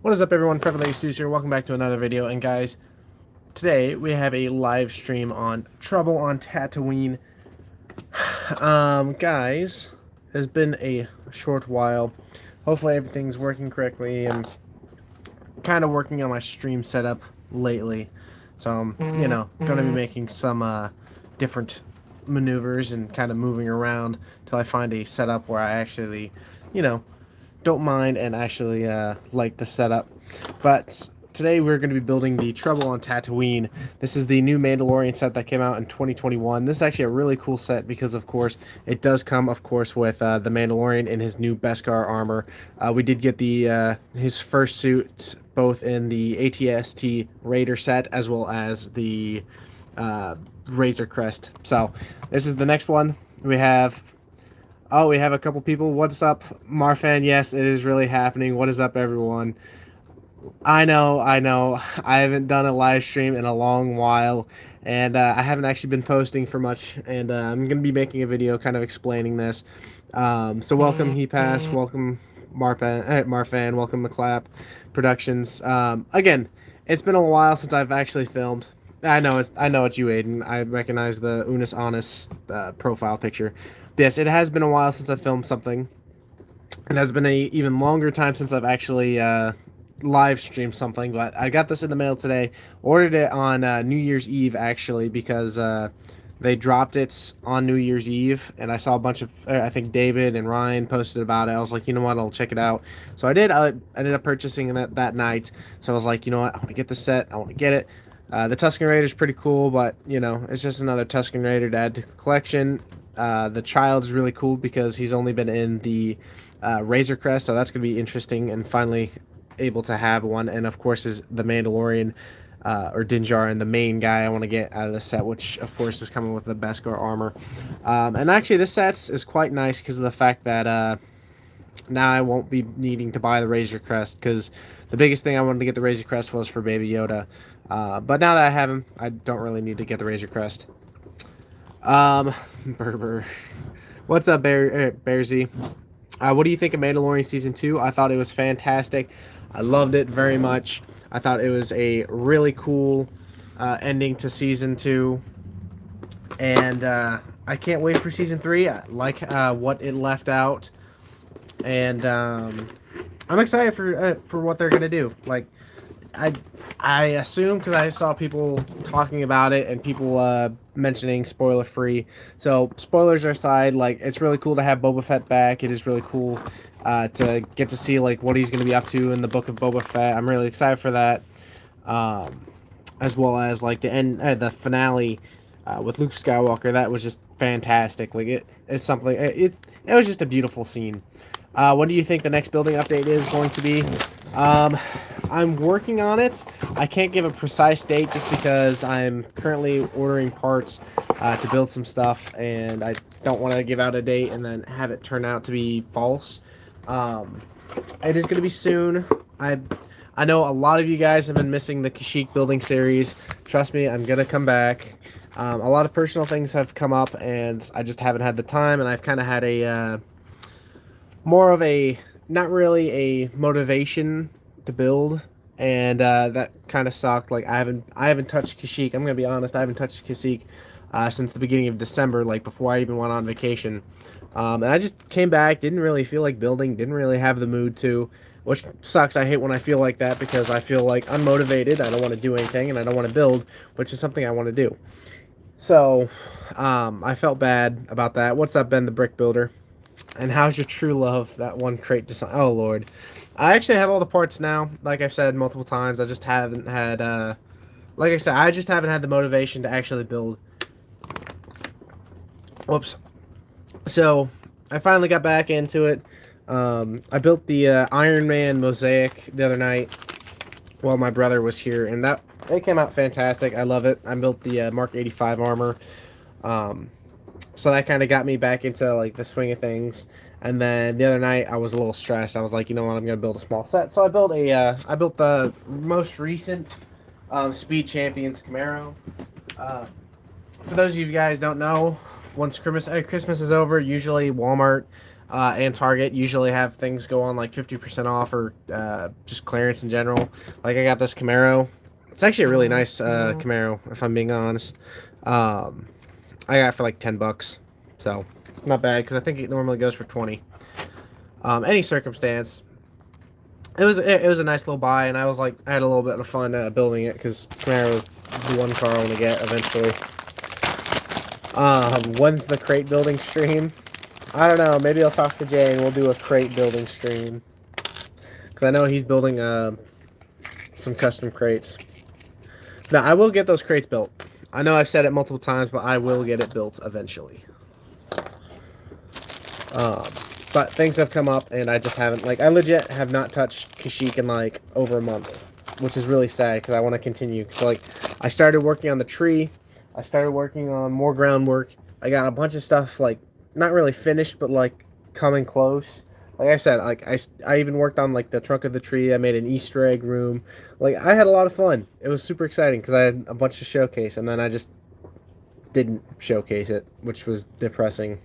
What is up, everyone? Prevalent Stews here. Welcome back to another video. And guys, today we have a live stream on Trouble on Tatooine. Guys, it's been a short while. Hopefully everything's working correctly. And kind of working on my stream setup lately. So I'm, going to be making some different maneuvers and kind of moving around till I find a setup where I actually, you know, don't mind and actually like the setup. But today we're going to be building the Trouble on Tatooine. This is the new Mandalorian set that came out in 2021. This is actually a really cool set because, of course, it does come, of course, with the Mandalorian in his new Beskar armor. We did get the his first suit both in the ATST Raider set as well as the Razor Crest. So this is the next one. We have we have a couple people. What's up, Marfan? Yes, it is really happening. What is up, everyone? I know. I haven't done a live stream in a long while, and I haven't actually been posting for much, and I'm going to be making a video kind of explaining this. So welcome, He Pass. Welcome, Marfan. Welcome, McClap Productions. Again, it's been a while since I've actually filmed. I know it's you, Aiden. I recognize the Unis Honest profile picture. But yes, it has been a while since I filmed something. It has been a even longer time since I've actually live streamed something. But I got this in the mail today. Ordered it on New Year's Eve actually because they dropped it on New Year's Eve, and I saw a bunch of I think David and Ryan posted about it. I was like, you know what, I'll check it out. So I did. I ended up purchasing it that night. So I was like, you know what, I want to get the set. I want to get it. The Tusken Raider is pretty cool, but it's just another Tusken Raider to add to the collection. The child's really cool because he's only been in the Razor Crest, so that's going to be interesting and finally able to have one. And of course is the Mandalorian or Din Djarin, the main guy I want to get out of the set, which of course is coming with the Beskar armor. And actually this set is quite nice because of the fact that now I won't be needing to buy the Razor Crest, because the biggest thing I wanted to get the Razor Crest was for Baby Yoda. But now that I have him, I don't really need to get the Razor Crest. Berber. What's up, Bearsy? What do you think of Mandalorian Season 2? I thought it was fantastic. I loved it very much. I thought it was a really cool ending to Season 2. And I can't wait for Season 3. I like what it left out. And I'm excited for what they're going to do. Like, I assume, because I saw people talking about it and people mentioning spoiler free. So spoilers aside, like, it's really cool to have Boba Fett back. It is really cool to get to see like what he's going to be up to in the Book of Boba Fett. I'm really excited for that, as well as like the finale with Luke Skywalker. That was just fantastic. Like it's something. It was just a beautiful scene. What do you think the next building update is going to be? I'm working on it. I can't give a precise date just because I'm currently ordering parts to build some stuff, and I don't want to give out a date and then have it turn out to be false. It is going to be soon. I know a lot of you guys have been missing the Kashyyyk building series. Trust me, I'm going to come back. A lot of personal things have come up, and I just haven't had the time, and I've kind of had a more of a, not really a motivation to build, and that kind of sucked. Like I haven't touched Kashyyyk. I'm gonna be honest, I haven't touched Kashyyyk since the beginning of December, like before I even went on vacation. And I just came back, didn't really feel like building, didn't really have the mood to, which sucks. I hate when I feel like that because I feel like unmotivated. I don't want to do anything, and I don't want to build, which is something I want to do. So I felt bad about that. What's up, Ben the Brick Builder? And how's your true love? That one crate design. Oh Lord, I actually have all the parts now. Like I've said multiple times, I just haven't had. Like I said, I just haven't had the motivation to actually build. Whoops. So I finally got back into it. I built the Iron Man mosaic the other night while my brother was here, and it came out fantastic. I love it. I built the Mark 85 armor. So that kind of got me back into like the swing of things. And then the other night I was a little stressed. I was like, you know what, I'm gonna build a small set. So I built the most recent Speed Champions Camaro. For those of you guys don't know, once Christmas is over, usually Walmart and Target usually have things go on like 50% off or just clearance in general. Like I got this Camaro. It's actually a really nice Camaro, if I'm being honest. Um, I got it for like $10, so not bad because I think it normally goes for 20. Any circumstance, it was a nice little buy, and I was like I had a little bit of fun building it because Camaro is the one car I want to get eventually. When's the crate building stream? I don't know. Maybe I'll talk to Jay and we'll do a crate building stream. Because I know he's building some custom crates. Now, I will get those crates built. I know I've said it multiple times, but I will get it built eventually. But things have come up and I just haven't. Like, I legit have not touched Kashyyyk in like over a month. Which is really sad because I want to continue. So, like, I started working on the tree. I started working on more groundwork. I got a bunch of stuff, like, not really finished, but, like, coming close. Like I said, like, I even worked on, like, the trunk of the tree. I made an Easter egg room. Like, I had a lot of fun. It was super exciting because I had a bunch to showcase, and then I just didn't showcase it, which was depressing.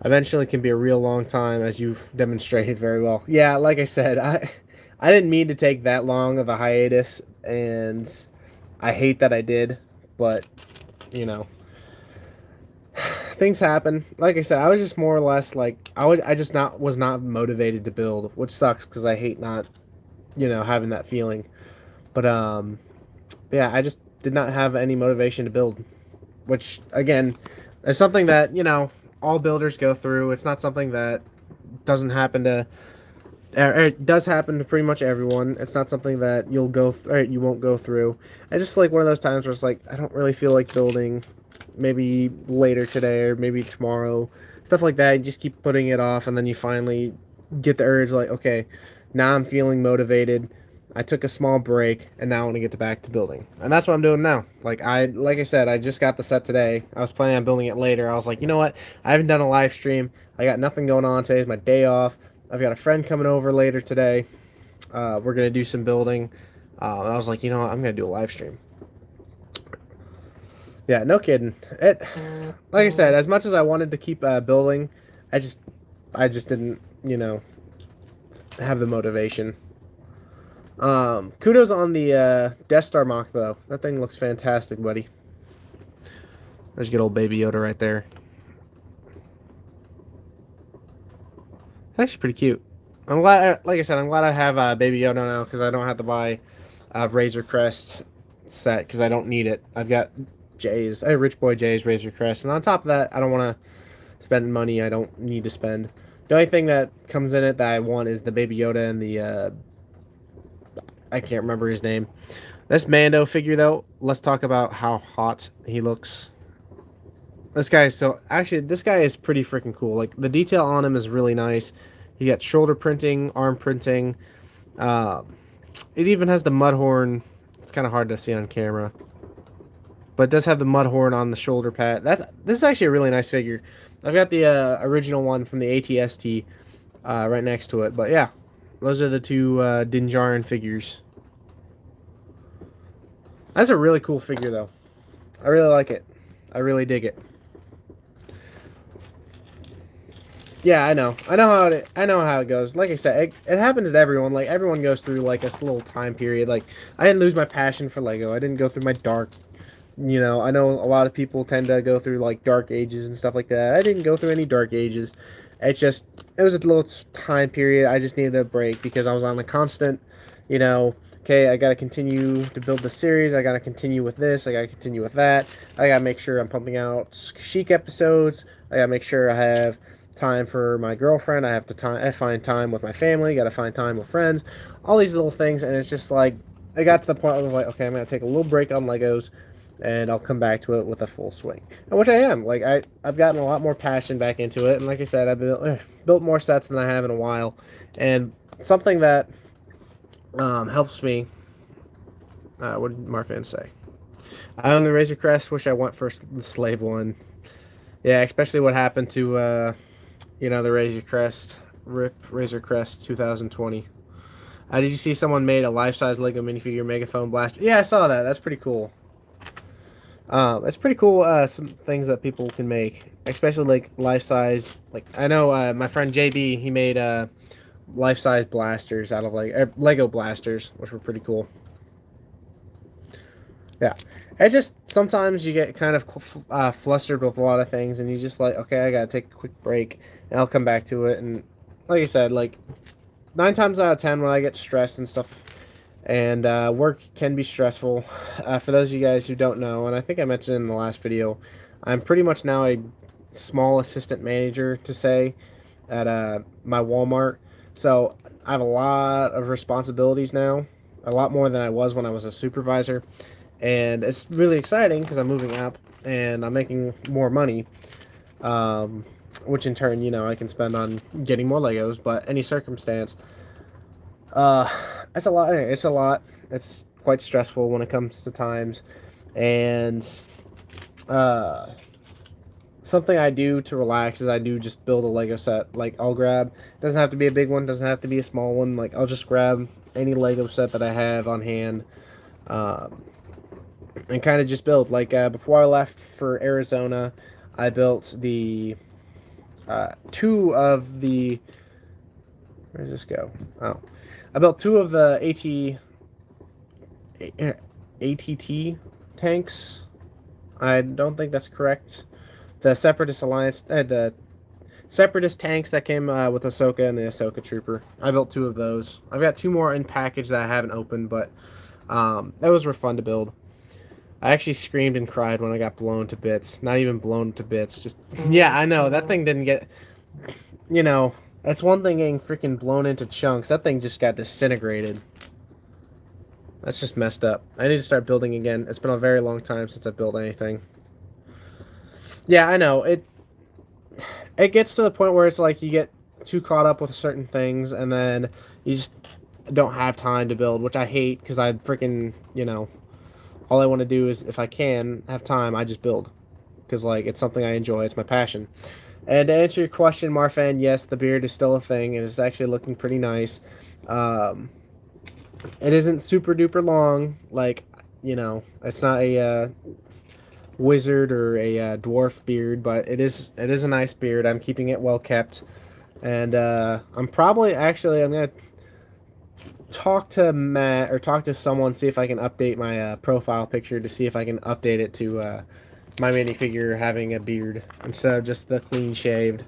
Eventually can be a real long time, as you've demonstrated very well. Yeah, like I said, I didn't mean to take that long of a hiatus, and I hate that I did, but, you know, things happen. Like I said, I was just more or less like, I just was not motivated to build, which sucks because I hate not, you know, having that feeling. But, yeah, I just did not have any motivation to build, which, again, is something that, you know, all builders go through. It's not something that doesn't happen to, it does happen to pretty much everyone. It's not something that you won't go through. It's just like one of those times where it's like, I don't really feel like building. Maybe later today or maybe tomorrow. Stuff like that. You just keep putting it off, and then you finally get the urge like, okay, now I'm feeling motivated. I took a small break, and now I want to get back to building. And that's what I'm doing now. Like I said, I just got the set today. I was planning on building it later. I was like, you know what? I haven't done a live stream. I got nothing going on. Today's my day off. I've got a friend coming over later today. We're going to do some building. And I was like, you know what? I'm going to do a live stream. Yeah, no kidding. Like I said, as much as I wanted to keep building, I just didn't, you know, have the motivation. Kudos on the Death Star mock, though. That thing looks fantastic, buddy. There's good old Baby Yoda right there. It's actually pretty cute. I'm glad, like I said, I'm glad I have Baby Yoda now because I don't have to buy Razor Crest set because I don't need it. I've got Rich Boy Jay's Razor Crest, and on top of that, I don't want to spend money I don't need to spend. The only thing that comes in it that I want is the Baby Yoda and the I can't remember his name. This Mando figure, though, let's talk about how hot he looks. This guy is pretty freaking cool. Like, the detail on him is really nice. You got shoulder printing, arm printing. It even has the mud horn. It's kind of hard to see on camera, but it does have the mud horn on the shoulder pad. This is actually a really nice figure. I've got the original one from the ATST right next to it. But yeah, those are the two Din Djarin figures. That's a really cool figure, though. I really like it. I really dig it. Yeah, I know how it goes. Like I said, it happens to everyone. Like, everyone goes through like a little time period. Like, I didn't lose my passion for Lego. I didn't go through my dark. You know, I know a lot of people tend to go through like dark ages and stuff like that. I didn't go through any dark ages. It was a little time period. I just needed a break because I was on a constant, you know, okay, I got to continue to build the series. I got to continue with this. I got to continue with that. I got to make sure I'm pumping out Kashyyyk episodes. I got to make sure I have time for my girlfriend. I find time with my family. Got to find time with friends. All these little things, and it's just like I got to the point where I was like, okay, I'm gonna take a little break on Legos, and I'll come back to it with a full swing. And which I am. Like I've gotten a lot more passion back into it, and like I said, I've built more sets than I have in a while, and something that helps me. What did Marfan say? I own the Razor Crest. Wish I went for the slave one. Yeah, especially what happened to you know, the Razor Crest. RIP Razor Crest 2020. Did you see someone made a life-size Lego minifigure Megaphone Blaster? Yeah, I saw that. That's pretty cool. It's pretty cool. Some things that people can make, especially like life size. Like I know my friend JB, he made life size blasters out of like Lego blasters, which were pretty cool. Yeah, it's just sometimes you get kind of flustered with a lot of things, and you just like, okay, I gotta take a quick break, and I'll come back to it. And like I said, like 9 times out of 10, when I get stressed and stuff, and work can be stressful. For those of you guys who don't know, and I think I mentioned in the last video, I'm pretty much now a small assistant manager to say at my Walmart. So I have a lot of responsibilities now, a lot more than I was when I was a supervisor, and it's really exciting because I'm moving up and I'm making more money. Which in turn, I can spend on getting more Legos. But any circumstance, uh, it's a lot. It's a lot. It's quite stressful when it comes to times, and uh, something I do to relax is I do just build a Lego set. Like I'll grab. Doesn't have to be a big one. Doesn't have to be a small one. Like I'll just grab any Lego set that I have on hand, um, and kind of just build. Like before I left for Arizona, I built the two of the. Where does this go? Oh, I built two of the ATT tanks. I don't think that's correct. The Separatist Alliance, the Separatist tanks that came with Ahsoka and the Ahsoka Trooper. I built two of those. I've got two more in package that I haven't opened, but those were fun to build. I actually screamed and cried when I got blown to bits. Not even blown to bits. Just yeah, I know that thing didn't get. You know, that's one thing getting freaking blown into chunks. That thing just got disintegrated. That's just messed up. I need to start building again. It's been a very long time since I've built anything. Yeah, I know. It gets to the point where it's like you get too caught up with certain things and then you just don't have time to build, which I hate because I freaking, all I want to do is if I can have time, I just build because like it's something I enjoy. It's my passion. And to answer your question, Marfan, yes, the beard is still a thing, and it's actually looking pretty nice. Um, it isn't super duper long, like it's not a wizard or a dwarf beard, but it is a nice beard. I'm keeping it well kept, and I'm gonna talk to Matt or talk to someone, see if I can update my profile picture to see if I can update it to my minifigure having a beard instead of just the clean shaved.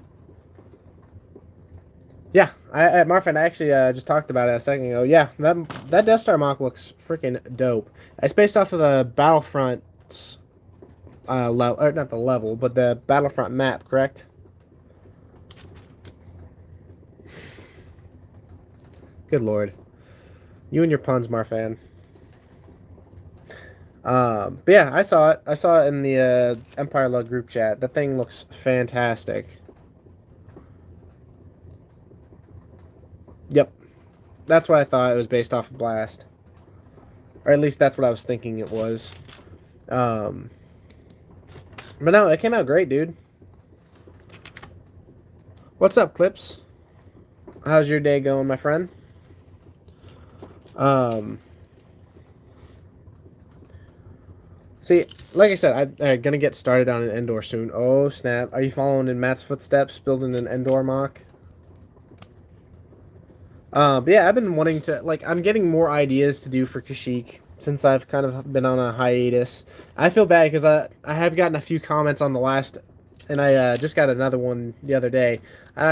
Yeah, Marfin, I actually just talked about it a second ago. Yeah, that Death Star mock looks freaking dope. It's based off of the Battlefront level, or not the level, but the Battlefront map, correct? Good lord, you and your puns, Marfan. But yeah, I saw it. I saw it in the Empire Lug group chat. That thing looks fantastic. Yep, that's what I thought. It was based off of Blast, or at least that's what I was thinking it was. Um, but no, it came out great, dude. What's up, Clips? How's your day going, my friend? See, like I said, I'm gonna get started on an Endor soon. Oh snap! Are you following in Matt's footsteps, building an Endor mock? But yeah, I've been wanting to I'm getting more ideas to do for Kashyyyk since I've kind of been on a hiatus. I feel bad because I have gotten a few comments on the last, and I just got another one the other day.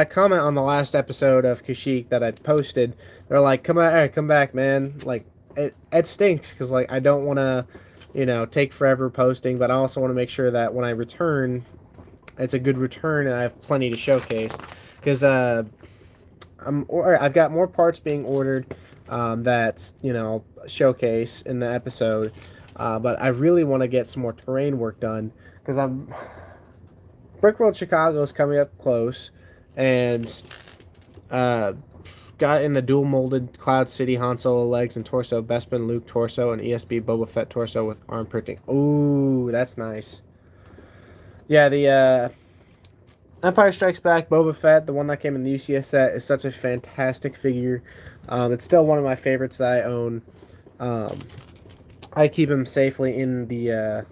Comment on the last episode of Kashyyyk that I posted. They're like, come back, man. Like it stinks because like I don't want to, take forever posting, but I also want to make sure that when I return, it's a good return and I have plenty to showcase because I've got more parts being ordered that showcase in the episode, but I really want to get some more terrain work done because Brickworld Chicago is coming up close, and got in the dual molded Cloud City Han Solo legs and torso, Bespin Luke torso, and ESB Boba Fett torso with arm printing. Ooh, that's nice. Yeah, the Empire Strikes Back Boba Fett, the one that came in the UCS set, is such a fantastic figure. It's still one of my favorites that I own. I keep him safely in the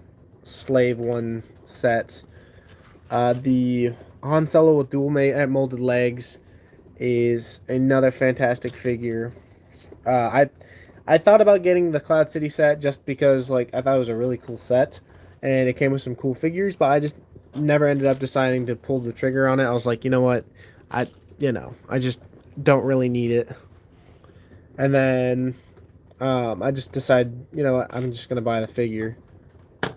Slave One sets. The Han Solo with dual molded legs is another fantastic figure. I thought about getting the Cloud City set just because like I thought it was a really cool set, and it came with some cool figures, but I just never ended up deciding to pull the trigger on it. I was like, you know what, I I just don't really need it. And then I just decided, you know what, I'm just gonna buy the figure. Am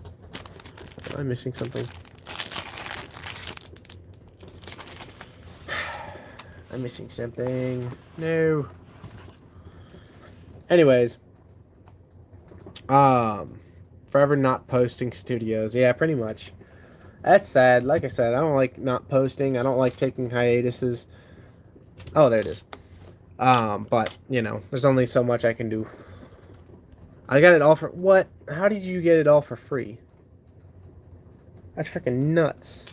I missing something? I'm missing something. No. Anyways, forever not posting studios. Yeah, pretty much. That's sad. Like I said, I don't like not posting. I don't like taking hiatuses. Oh, there it is. But you know, there's only so much I can do. I got it all for what? How did you get it all for free? That's freaking nuts.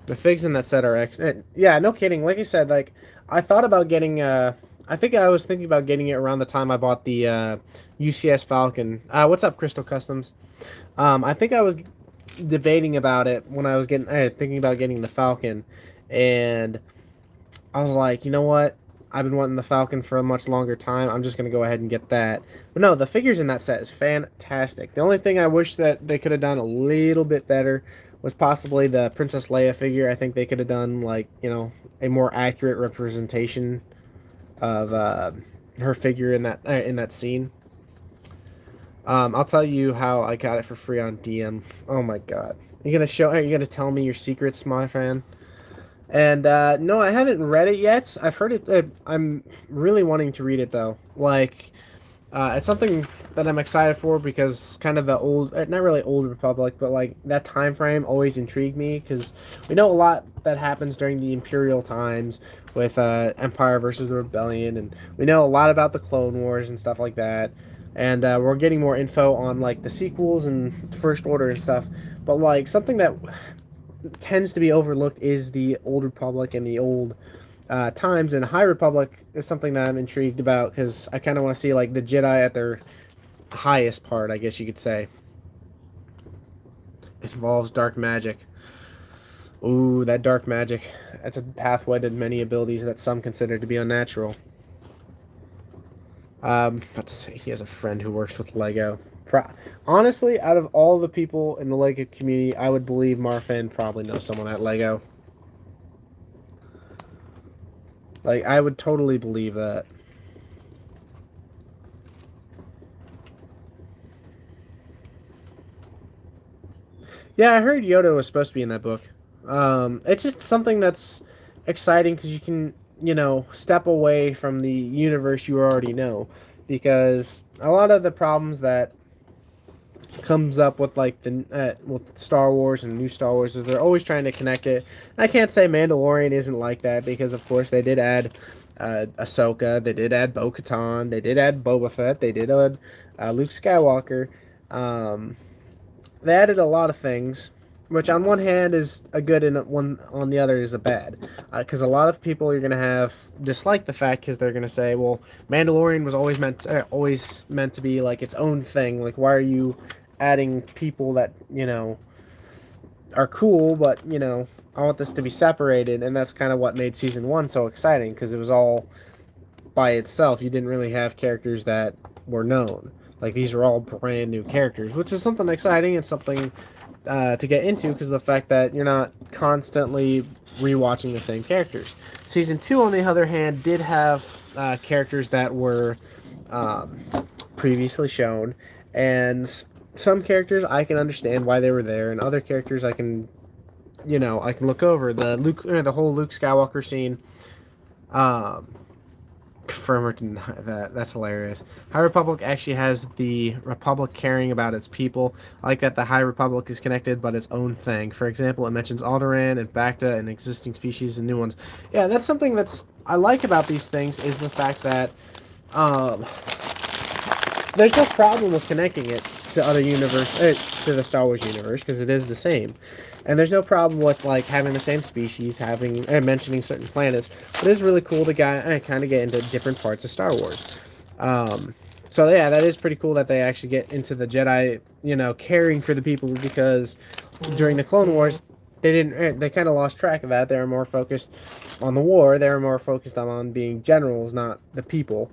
The figs in that set are yeah, no kidding. Like I said, like I thought about getting. I think I was thinking about getting it around the time I bought the UCS Falcon. What's up, Crystal Customs? I think I was debating about it when I was thinking about getting the Falcon, and I was like, you know what? I've been wanting the Falcon for a much longer time. I'm just gonna go ahead and get that. But no, the figures in that set is fantastic. The only thing I wish that they could have done a little bit better was possibly the Princess Leia figure. I think they could have done like, you know, a more accurate representation of her figure in that scene. I'll tell you how I got it for free on DM. Oh my god. Are you gonna tell me your secrets, my friend? And no, I haven't read it yet. I've heard it. I'm really wanting to read it though. Like, it's something that I'm excited for because kind of the old, not really old Republic, but like that time frame always intrigued me because we know a lot that happens during the Imperial times with Empire versus the Rebellion, and we know a lot about the Clone Wars and stuff like that. And we're getting more info on like the sequels and First Order and stuff. But like something that tends to be overlooked is the old Republic and the old times, and High Republic is something that I'm intrigued about because I kind of want to see like the Jedi at their highest part, I guess you could say. It involves dark magic. Ooh, that dark magic. That's a pathway to many abilities that some consider to be unnatural. But he has a friend who works with Lego. Honestly, out of all the people in the Lego community, I would believe Marfan probably knows someone at Lego. Like, I would totally believe that. Yeah, I heard Yoda was supposed to be in that book. It's just something that's exciting because you can, you know, step away from the universe you already know. Because a lot of the problems that comes up with like the with Star Wars and new Star Wars is they're always trying to connect it. I can't say Mandalorian isn't like that because of course they did add Ahsoka, they did add Bo-Katan, they did add Boba Fett, they did add Luke Skywalker. They added a lot of things, which on one hand is a good and one on the other is a bad. Because a lot of people are going to have dislike the fact because they're going to say, well, Mandalorian was always meant to be like its own thing. Like, why are you adding people that, you know, are cool, but, you know, I want this to be separated. And that's kind of what made season 1 so exciting because it was all by itself. You didn't really have characters that were known. Like, these are all brand new characters, which is something exciting and something to get into because of the fact that you're not constantly rewatching the same characters. Season 2, on the other hand, did have characters that were previously shown, and some characters I can understand why they were there, and other characters I can, you know, I can look over. The whole Luke Skywalker scene. Confirm or deny that. That's hilarious. High Republic actually has the Republic caring about its people. I like that the High Republic is connected, but its own thing. For example, it mentions Alderaan and Bacta and existing species and new ones. Yeah, that's something that's I like about these things is the fact that there's no problem with connecting it to other to the Star Wars universe because it is the same. And there's no problem with like having the same species, mentioning certain planets. But it is really cool to kind of get into different parts of Star Wars. So yeah, that is pretty cool that they actually get into the Jedi, caring for the people, because during the Clone Wars, they kind of lost track of that. They were more focused on the war. They were more focused on being generals, not the people.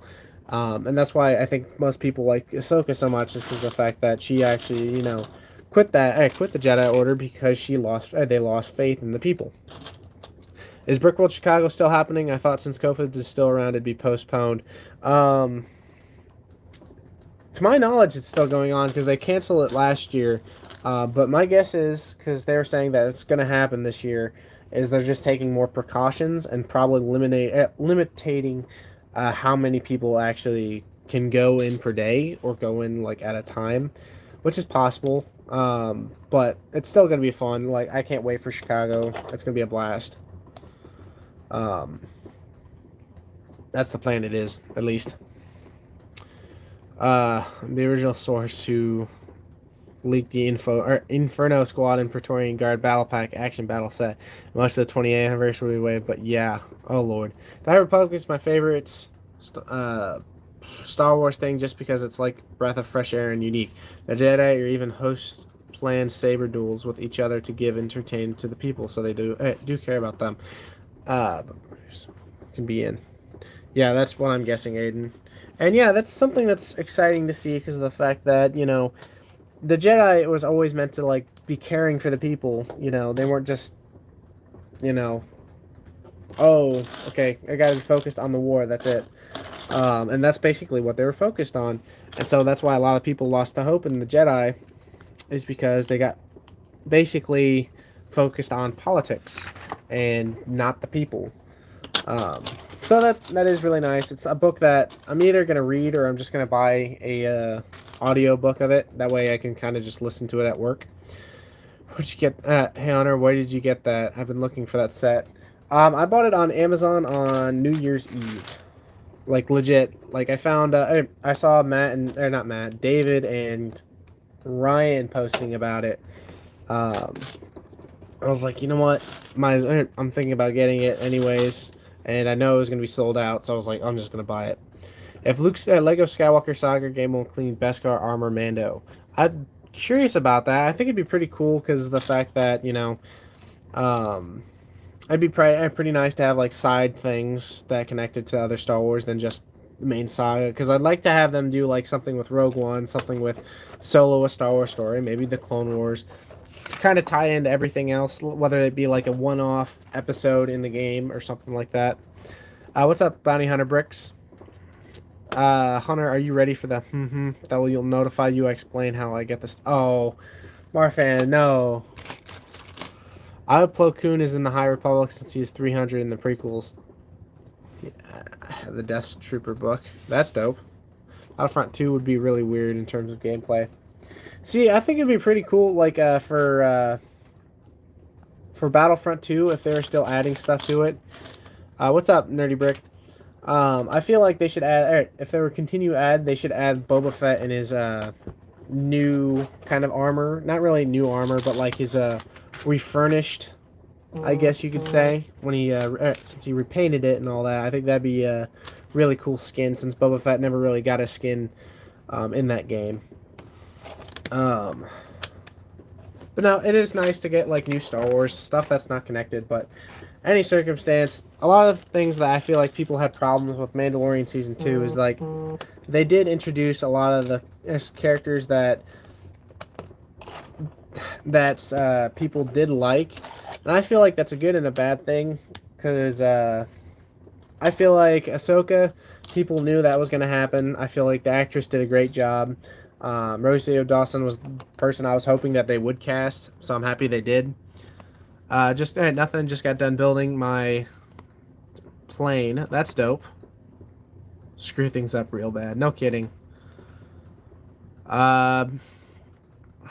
And that's why I think most people like Ahsoka so much, is because of the fact that she actually, quit the Jedi Order because they lost faith in the people. Is Brickworld Chicago still happening? I thought since COVID is still around, it'd be postponed. Um, to my knowledge, it's still going on because they canceled it last year. But my guess is, because they were saying that it's going to happen this year, is they're just taking more precautions and probably limiting how many people actually can go in per day or go in like at a time, which is possible. But it's still going to be fun. Like, I can't wait for Chicago. It's going to be a blast. Um, that's the plan. It is, at least. The original source who leaked the Inferno Squad and Praetorian Guard Battle Pack action battle set. Much of the 20th anniversary wave, but yeah, oh lord. The High Republic is my favorite Star Wars thing, just because it's like breath of fresh air and unique. The Jedi or even host plan saber duels with each other to give entertainment to the people, so they do care about them. Can be in. Yeah, that's what I'm guessing, Aiden. And yeah, that's something that's exciting to see, because of the fact that, the Jedi was always meant to, like, be caring for the people. They weren't just, oh, okay, I gotta be focused on the war, that's it. And that's basically what they were focused on. And so that's why a lot of people lost the hope in the Jedi, is because they got basically focused on politics and not the people. So that is really nice. It's a book that I'm either gonna read, or I'm just gonna buy a audio book of it. That way I can kind of just listen to it at work. Where'd you get that? Hey Honor, where did you get that? I've been looking for that set. I bought it on Amazon on New Year's Eve. Like, legit. Like, I found I saw not Matt, David and Ryan posting about it. I was like, you know what? I'm thinking about getting it anyways. And I know it was going to be sold out, so I was like, I'm just going to buy it. If Luke's Lego Skywalker Saga game will include Beskar armor Mando, I'm curious about that. I think it'd be pretty cool, because of the fact that, it'd be pretty nice to have like side things that connected to other Star Wars than just the main saga. Because I'd like to have them do like something with Rogue One, something with Solo, a Star Wars story, maybe the Clone Wars, to kind of tie into everything else, whether it be like a one-off episode in the game or something like that. What's up, Bounty Hunter Bricks? Hunter, are you ready for the that will notify you? I explain how I get this. Oh, Marfan, no. Plo Koon is in the High Republic since he is 300 in the prequels. Yeah, I have the Death Trooper book. That's dope. Battlefront 2 would be really weird in terms of gameplay. See, I think it'd be pretty cool, like, for Battlefront 2, if they were still adding stuff to it. What's up, Nerdy Brick? I feel like they should add, if they were they should add Boba Fett in his, new kind of armor. Not really new armor, but like his, refurnished, I guess you could say, when he, since he repainted it and all that. I think that'd be a really cool skin, since Boba Fett never really got a skin, in that game. But no, it is nice to get like new Star Wars stuff that's not connected. But any circumstance, a lot of things that I feel like people had problems with Mandalorian season 2 is like they did introduce a lot of the characters that people did like, and I feel like that's a good and a bad thing, because I feel like Ahsoka, people knew that was going to happen. I feel like the actress did a great job. Rosario Dawson was the person I was hoping that they would cast, so I'm happy they did. Just nothing. Just got done building my plane. That's dope. Screw things up real bad. No kidding. How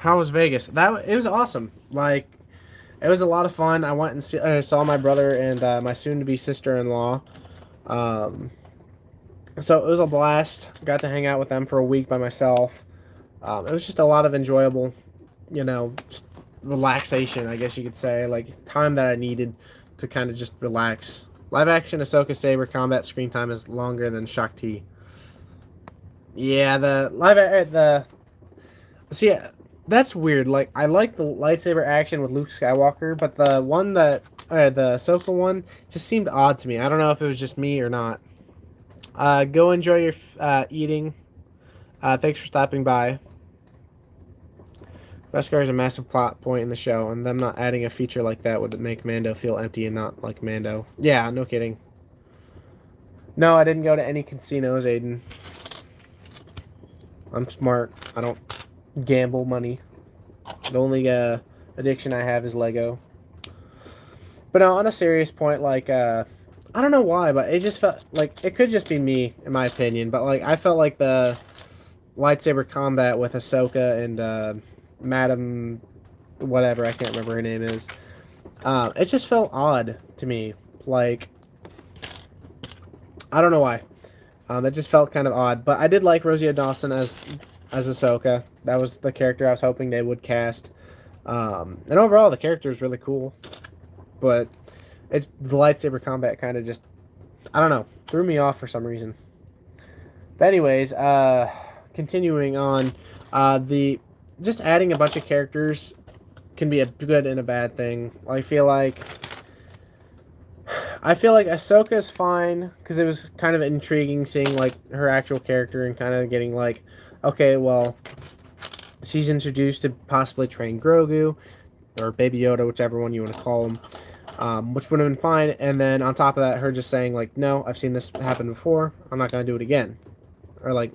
was Vegas? It was awesome. Like, it was a lot of fun. I went and saw my brother and my soon-to-be sister-in-law. So it was a blast. Got to hang out with them for a week by myself. It was just a lot of enjoyable, just relaxation, I guess you could say. Like, time that I needed to kind of just relax. Live action Ahsoka Saber combat screen time is longer than Shakti. Yeah, the live the see that's weird. Like I like the lightsaber action with Luke Skywalker, but the one that the Ahsoka one just seemed odd to me. I don't know if it was just me or not. Go enjoy your eating. Thanks for stopping by. Beskar is a massive plot point in the show, and them not adding a feature like that would make Mando feel empty and not like Mando. Yeah, no kidding. No, I didn't go to any casinos, Aiden. I'm smart. I don't gamble money. The only addiction I have is Lego. But no, on a serious point, like I don't know why, but it just felt like it could just be me, in my opinion. But like I felt like the lightsaber combat with Ahsoka and Madam, whatever I can't remember her name is. It just felt odd to me. Like I don't know why. It just felt kind of odd. But I did like Rosie Dawson as Ahsoka. That was the character I was hoping they would cast. And overall, the character is really cool. But it's the lightsaber combat kind of just, I don't know, threw me off for some reason. But anyways, continuing on, the just adding a bunch of characters can be a good and a bad thing. I feel like Ahsoka is fine because it was kind of intriguing seeing like her actual character and kind of getting like, okay, well, she's introduced to possibly train Grogu or Baby Yoda, whichever one you want to call him, which would have been fine. And then on top of that, her just saying like, no, I've seen this happen before. I'm not gonna do it again, or like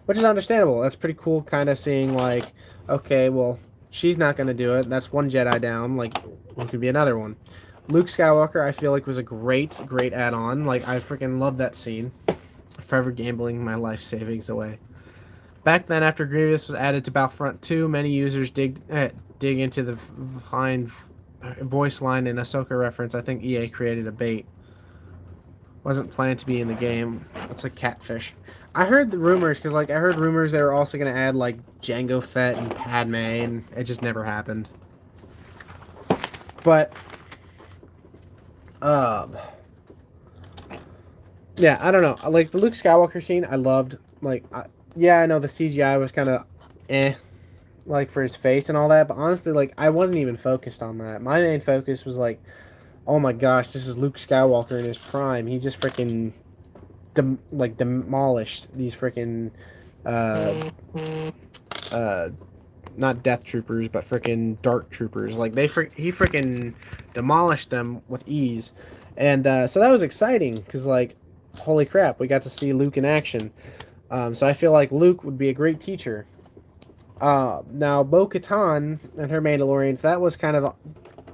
which is understandable. That's pretty cool. Kind of seeing like, okay, well, she's not gonna do it. That's one Jedi down. Like, it could be another one. Luke Skywalker, I feel like was a great add-on. Like, I freaking love that scene. Forever gambling my life savings away. Back then, after Grievous was added to Battlefront 2, many users dig into the fine voice line and Ahsoka reference. I think EA created a bait. Wasn't planned to be in the game. It's a catfish. I heard the rumors, because like I heard rumors they were also going to add like Jango Fett and Padme, and it just never happened. But yeah, I don't know. Like the Luke Skywalker scene, I loved. Like, yeah, I know the CGI was kind of like for his face and all that. But honestly, like I wasn't even focused on that. My main focus was like, oh my gosh, this is Luke Skywalker in his prime. He just freaking demolished these freaking not Death Troopers, but freaking Dark Troopers. Like he freaking demolished them with ease, and so that was exciting because like, holy crap, we got to see Luke in action. So I feel like Luke would be a great teacher. Now Bo-Katan and her Mandalorians, that was kind of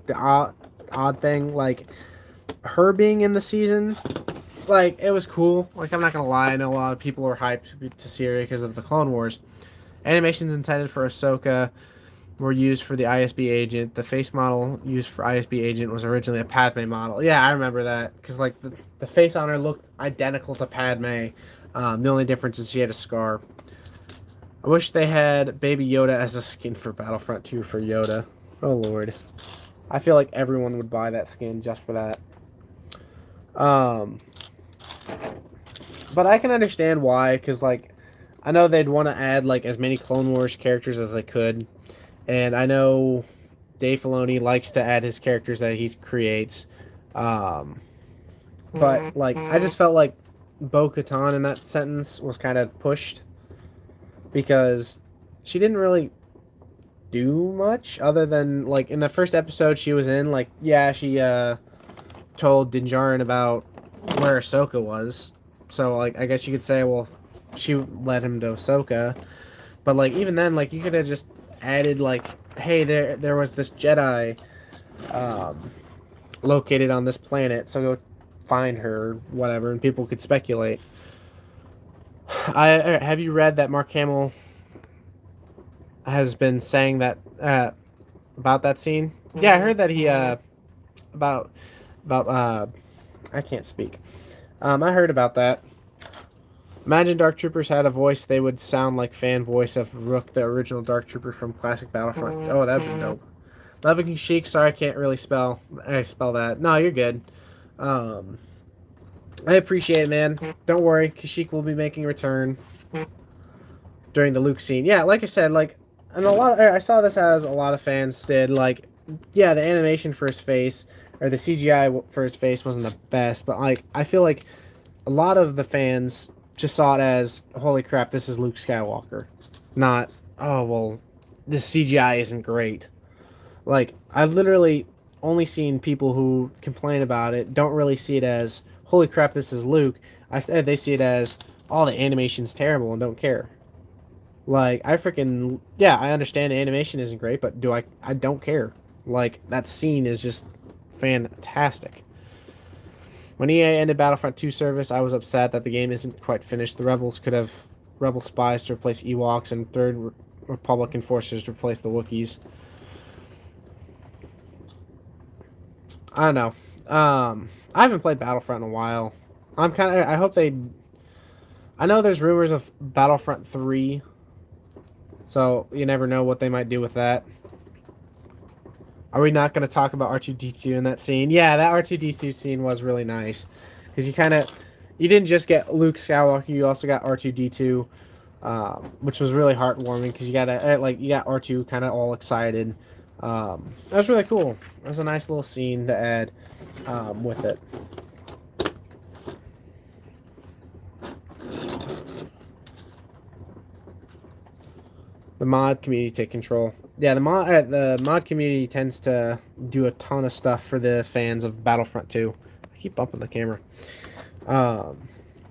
the odd thing. Like her being in the season, like it was cool. Like I'm not gonna lie, I know a lot of people are hyped to see her because of the Clone Wars. Animations intended for Ahsoka were used for the ISB agent. The face model used for ISB agent was originally a Padme model. Yeah, I remember that because like the face on her looked identical to Padme. The only difference is she had a scar. I wish they had Baby Yoda as a skin for Battlefront 2 for Yoda. Oh lord, I feel like everyone would buy that skin just for that. But I can understand why, because like I know they'd want to add like as many Clone Wars characters as they could, and I know Dave Filoni likes to add his characters that he creates. But like I just felt like Bo-Katan in that sentence was kind of pushed because she didn't really do much other than like in the first episode she was in, like yeah, she told Din Djarin about where Ahsoka was. So like I guess you could say, well, she led him to Ahsoka, but like even then, like you could have just added like, hey, there was this Jedi located on this planet, so go find her, whatever, and people could speculate. Have you read that Mark Hamill has been saying that about that scene? Yeah, I heard that he about I can't speak. I heard about that. Imagine Dark Troopers had a voice, they would sound like fan voice of Rook, the original Dark Trooper from classic Battlefront. Oh, that'd be dope. Loving Sheik, sorry I can't really spell that. No, you're good. I appreciate it, man. Don't worry, Kashyyyk will be making a return during the Luke scene. Yeah, like I said, like, and a lot. I saw this as a lot of fans did. Like, yeah, the animation for his face or the CGI for his face wasn't the best, but like, I feel like a lot of the fans just saw it as, holy crap, this is Luke Skywalker, not, oh well, this CGI isn't great. Like, I've literally only seen people who complain about it don't really see it as, holy crap, this is Luke. I said they see it as, oh, the animation's terrible and don't care. Like, I freaking, yeah, I understand the animation isn't great, but I don't care. Like, that scene is just fantastic. When EA ended Battlefront 2 service, I was upset that the game isn't quite finished. The Rebels could have Rebel spies to replace Ewoks and Third Republic enforcers to replace the Wookiees. I don't know. I haven't played Battlefront in a while. I hope they. I know there's rumors of Battlefront 3, so you never know what they might do with that. Are we not going to talk about R2D2 in that scene? Yeah, that R2D2 scene was really nice. Because you didn't just get Luke Skywalker, you also got R2D2, which was really heartwarming because you got R2 kind of all excited. That was really cool. It was a nice little scene to add with it. The mod community take control. Yeah, the mod community tends to do a ton of stuff for the fans of Battlefront 2. I keep bumping the camera.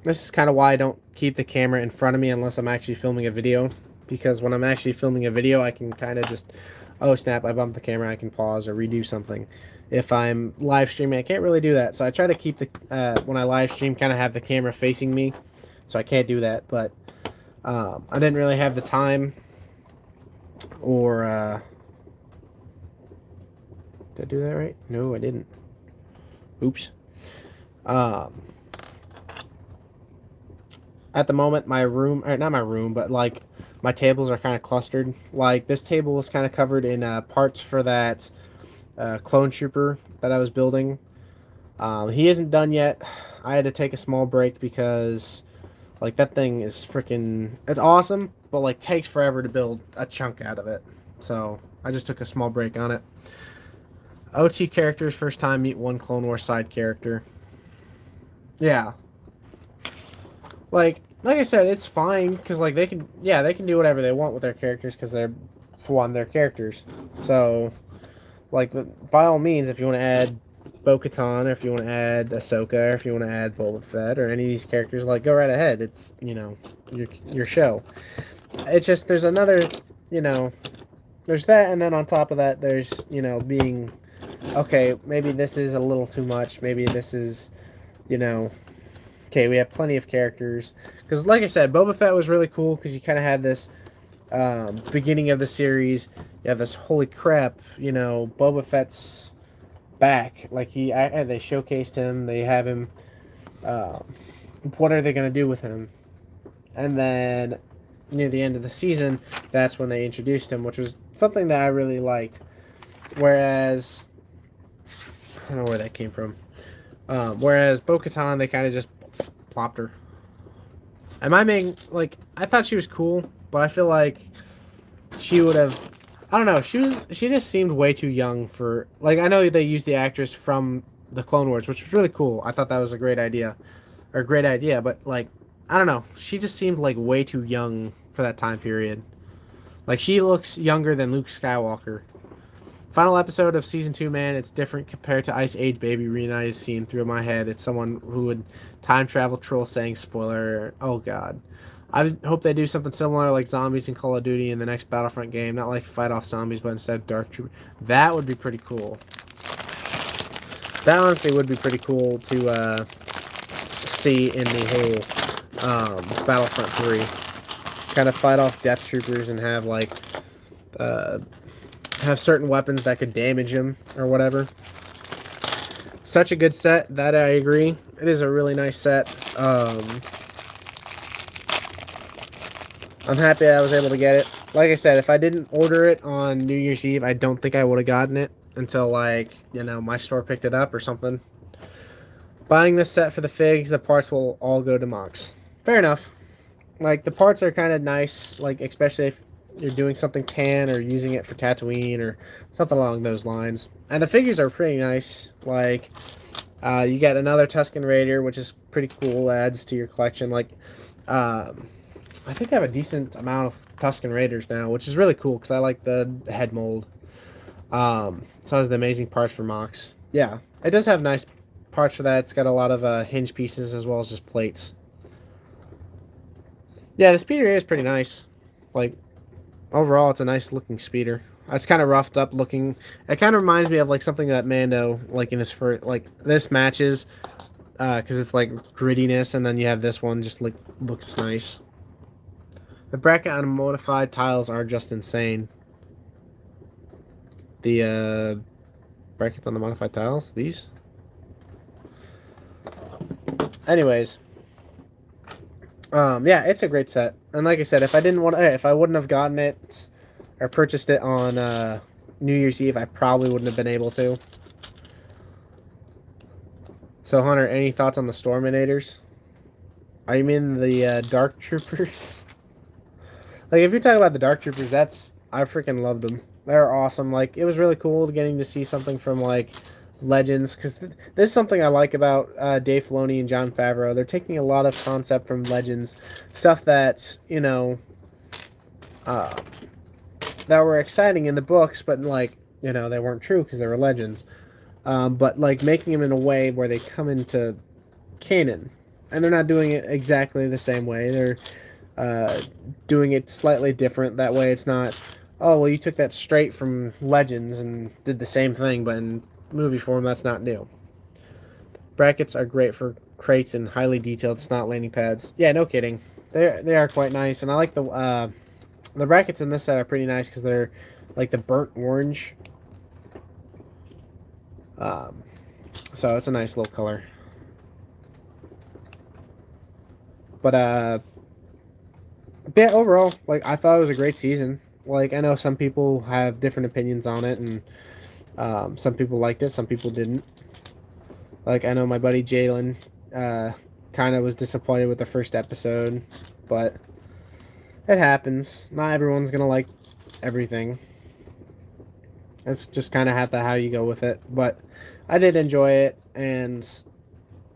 This is kind of why I don't keep the camera in front of me unless I'm actually filming a video. Because when I'm actually filming a video, I can kind of just, oh snap, I bumped the camera, I can pause or redo something. If I'm live streaming, I can't really do that. So I try to keep when I live stream, kind of have the camera facing me. So I can't do that. But I didn't really have the time. Or, did I do that right? No, I didn't. Oops. At the moment, my room, or not my room, but like my tables are kind of clustered. Like this table is kind of covered in parts for that clone trooper that I was building. He isn't done yet. I had to take a small break because like that thing is freaking, it's awesome, but like takes forever to build a chunk out of it. So I just took a small break on it. OT characters, first time meet one Clone Wars side character. Yeah. Like I said, it's fine because like they can do whatever they want with their characters because they're, for one, their characters. So like by all means, if you want to add Bo-Katan, or if you want to add Ahsoka, or if you want to add Boba Fett, or any of these characters, like go right ahead. It's, you know, your show. It's just there's another, you know, there's that, and then on top of that, there's, you know, being, okay, maybe this is a little too much. Maybe this is, you know, okay, we have plenty of characters. Because like I said, Boba Fett was really cool because you kind of had this beginning of the series. You have this, holy crap, you know, Boba Fett's back. Like they showcased him. They have him. What are they going to do with him? And then near the end of the season, that's when they introduced him, which was something that I really liked. Whereas, I don't know where that came from. Whereas Bo-Katan, they kind of just plopped her. Am I being, like, I thought she was cool, but I feel like she would have, I don't know, she just seemed way too young for, like, I know they used the actress from the Clone Wars, which was really cool. I thought that was a great idea, but, like, I don't know, she just seemed, like, way too young for that time period. Like, she looks younger than Luke Skywalker. Final episode of Season 2, man, it's different compared to Ice Age Baby reunited scene through my head. It's someone who would time travel troll saying spoiler. Oh, God. I hope they do something similar like zombies in Call of Duty in the next Battlefront game. Not like fight off zombies, but instead Dark Trooper. That would be pretty cool. That honestly would be pretty cool to see in the whole Battlefront 3. Kind of fight off Death Troopers and have like have certain weapons that could damage him or whatever. Such a good set, that I agree. It is a really nice set. I'm happy I was able to get it. Like I said, if I didn't order it on New Year's Eve, I don't think I would have gotten it until, like, you know, my store picked it up or something. Buying this set for the figs, the parts will all go to Mox. Fair enough. Like the parts are kind of nice, like especially if you're doing something tan or using it for Tatooine or something along those lines. And the figures are pretty nice. Like you get another Tusken Raider, which is pretty cool. Adds to your collection. Like I think I have a decent amount of Tusken Raiders now, which is really cool because I like the head mold. So it has the amazing parts for Mox. Yeah, it does have nice parts for that. It's got a lot of hinge pieces as well as just plates. Yeah, the speeder is pretty nice. Like overall, it's a nice looking speeder. It's kind of roughed up looking. It kind of reminds me of like something that Mando like in his first like this matches because it's like grittiness, and then you have this one just like looks nice. The bracket on modified tiles are just insane. The brackets on the modified tiles, these. Anyways, yeah, it's a great set, and like I said, if I wouldn't have gotten it or purchased it on New Year's Eve, I probably wouldn't have been able to. So, Hunter, any thoughts on the Storminators? Are you mean the Dark Troopers? Like, if you're talking about the Dark Troopers, I freaking loved them. They're awesome. Like, it was really cool getting to see something from like Legends, because this is something I like about Dave Filoni and Jon Favreau. They're taking a lot of concept from Legends, stuff that uh, that were exciting in the books, but like they weren't true because they were Legends. But like making them in a way where they come into canon, and they're not doing it exactly the same way. They're doing it slightly different. That way, it's not, oh well, you took that straight from Legends and did the same thing, but in movie form, that's not new. Brackets are great for crates and highly detailed snot landing pads. Yeah, no kidding. They are quite nice, and I like the brackets in this set are pretty nice because they're like the burnt orange. Um, so it's a nice little color. But yeah, overall, like I thought it was a great season. Like I know some people have different opinions on it, and some people liked it, some people didn't. Like I know my buddy Jalen kind of was disappointed with the first episode, but it happens. Not everyone's gonna like everything. It's just kind of how you go with it. But I did enjoy it, and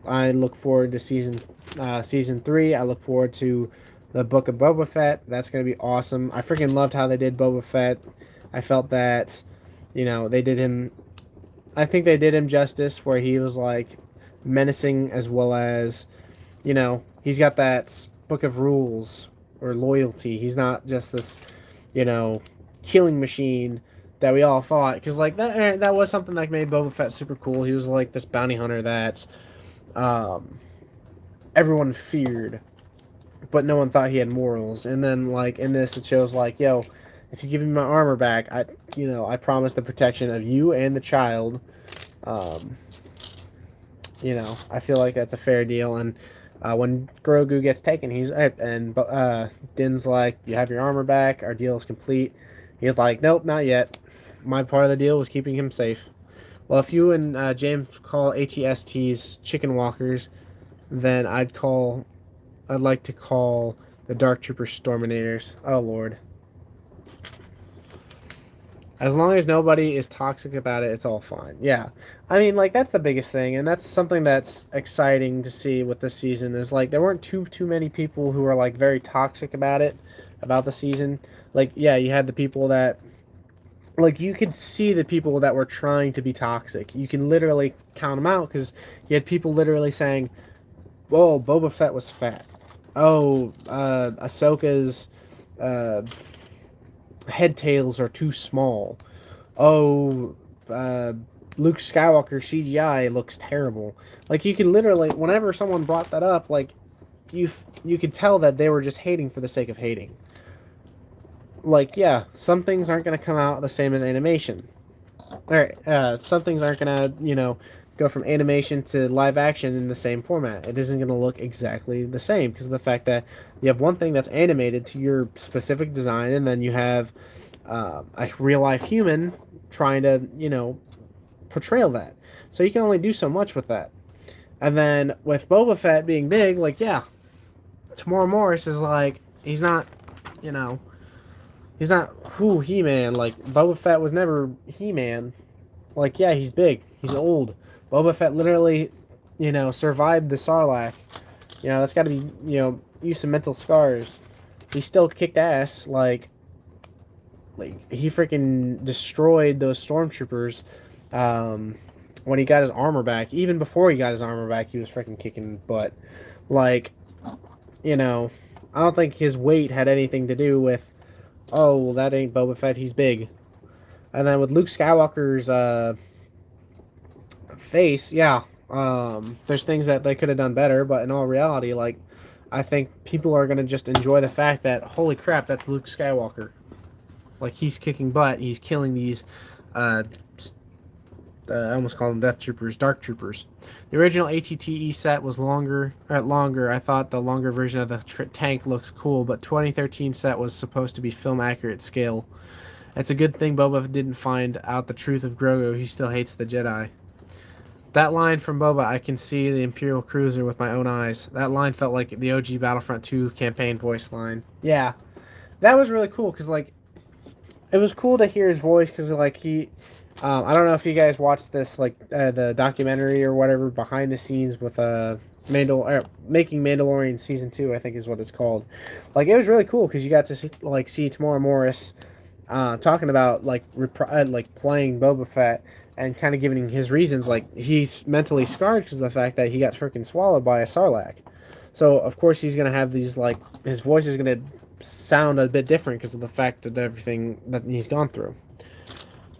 I look forward to season 3. I look forward to the Book of Boba Fett. That's gonna be awesome. I freaking loved how they did Boba Fett. I felt that, they did him. I think they did him justice where he was like menacing as well as, he's got that book of rules or loyalty. He's not just this, killing machine that we all thought. Because like that was something that made Boba Fett super cool. He was like this bounty hunter that everyone feared, but no one thought he had morals. And then like in this, it shows like, yo, if you give me my armor back, I promise the protection of you and the child. Um, I feel like that's a fair deal. And when Grogu gets taken, Din's like, you have your armor back. Our deal is complete. He's like, nope, not yet. My part of the deal was keeping him safe. Well, if you and James call ATSTs chicken walkers, then I'd like to call the Dark Trooper Storminators. Oh, Lord. As long as nobody is toxic about it, it's all fine. Yeah. I mean, like, that's the biggest thing, and that's something that's exciting to see with this season, is, like, there weren't too many people who were, like, very toxic about it, about the season. Like, yeah, you had the people that, like, you could see the people that were trying to be toxic. You can literally count them out, because you had people literally saying, oh, Boba Fett was fat. Oh, Ahsoka's head tails are too small. Oh, Luke Skywalker CGI looks terrible. Like you can literally, whenever someone brought that up, like you could tell that they were just hating for the sake of hating. Like yeah, some things aren't gonna come out the same as animation. Alright, some things aren't gonna go from animation to live action in the same format. It isn't going to look exactly the same because of the fact that you have one thing that's animated to your specific design, and then you have a real life human trying to portray that. So you can only do so much with that. And then with Boba Fett being big, like, yeah, Tamora Morris is like, he's not, you know, he's not who He-Man. Like, Boba Fett was never He-Man. Like, yeah, he's big, he's old. Boba Fett literally, survived the Sarlacc. That's got to be, use some mental scars. He still kicked ass. Like he freaking destroyed those stormtroopers. Um, when he got his armor back, even before he got his armor back, he was freaking kicking butt. Like, you know, I don't think his weight had anything to do with, oh, well, that ain't Boba Fett, he's big. And then with Luke Skywalker's face, yeah, there's things that they could have done better, but in all reality, like, I think people are going to just enjoy the fact that, holy crap, that's Luke Skywalker. Like, he's kicking butt, he's killing these, uh, I almost call them Death Troopers, Dark Troopers. The original ATTE set was longer. I thought the longer version of the tank looks cool, but 2013 set was supposed to be film accurate scale. It's a good thing Boba didn't find out the truth of Grogu. He still hates the Jedi. That line from Boba, I can see the Imperial cruiser with my own eyes. That line felt like the OG Battlefront 2 campaign voice line. Yeah, that was really cool because like it was cool to hear his voice because like he I don't know if you guys watched this like the documentary or whatever behind the scenes with making Mandalorian season 2, I think is what it's called. Like it was really cool because you got to see Tamora Morris talking about like playing Boba Fett and kind of giving his reasons. Like he's mentally scarred because of the fact that he got freaking swallowed by a Sarlacc. So of course he's gonna have these like his voice is gonna sound a bit different because of the fact that everything that he's gone through.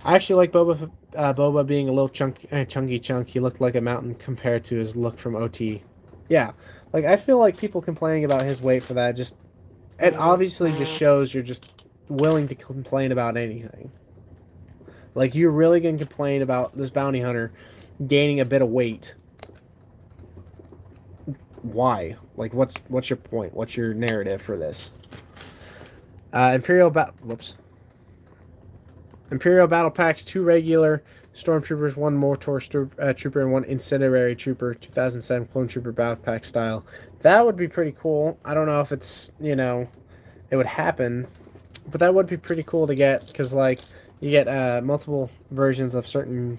I actually like Boba being a little chunky chunk. He looked like a mountain compared to his look from OT. Yeah, like I feel like people complaining about his weight for that just it obviously just shows you're just willing to complain about anything. Like you're really gonna complain about this bounty hunter gaining a bit of weight. Why? Like what's your point? What's your narrative for this? Imperial Battle Packs, 2 regular Stormtroopers, 1 Mortar Trooper, and 1 Incendiary Trooper, 2007 Clone Trooper Battle Pack style. That would be pretty cool. I don't know if it's, it would happen, but that would be pretty cool to get, because, like, you get multiple versions of certain,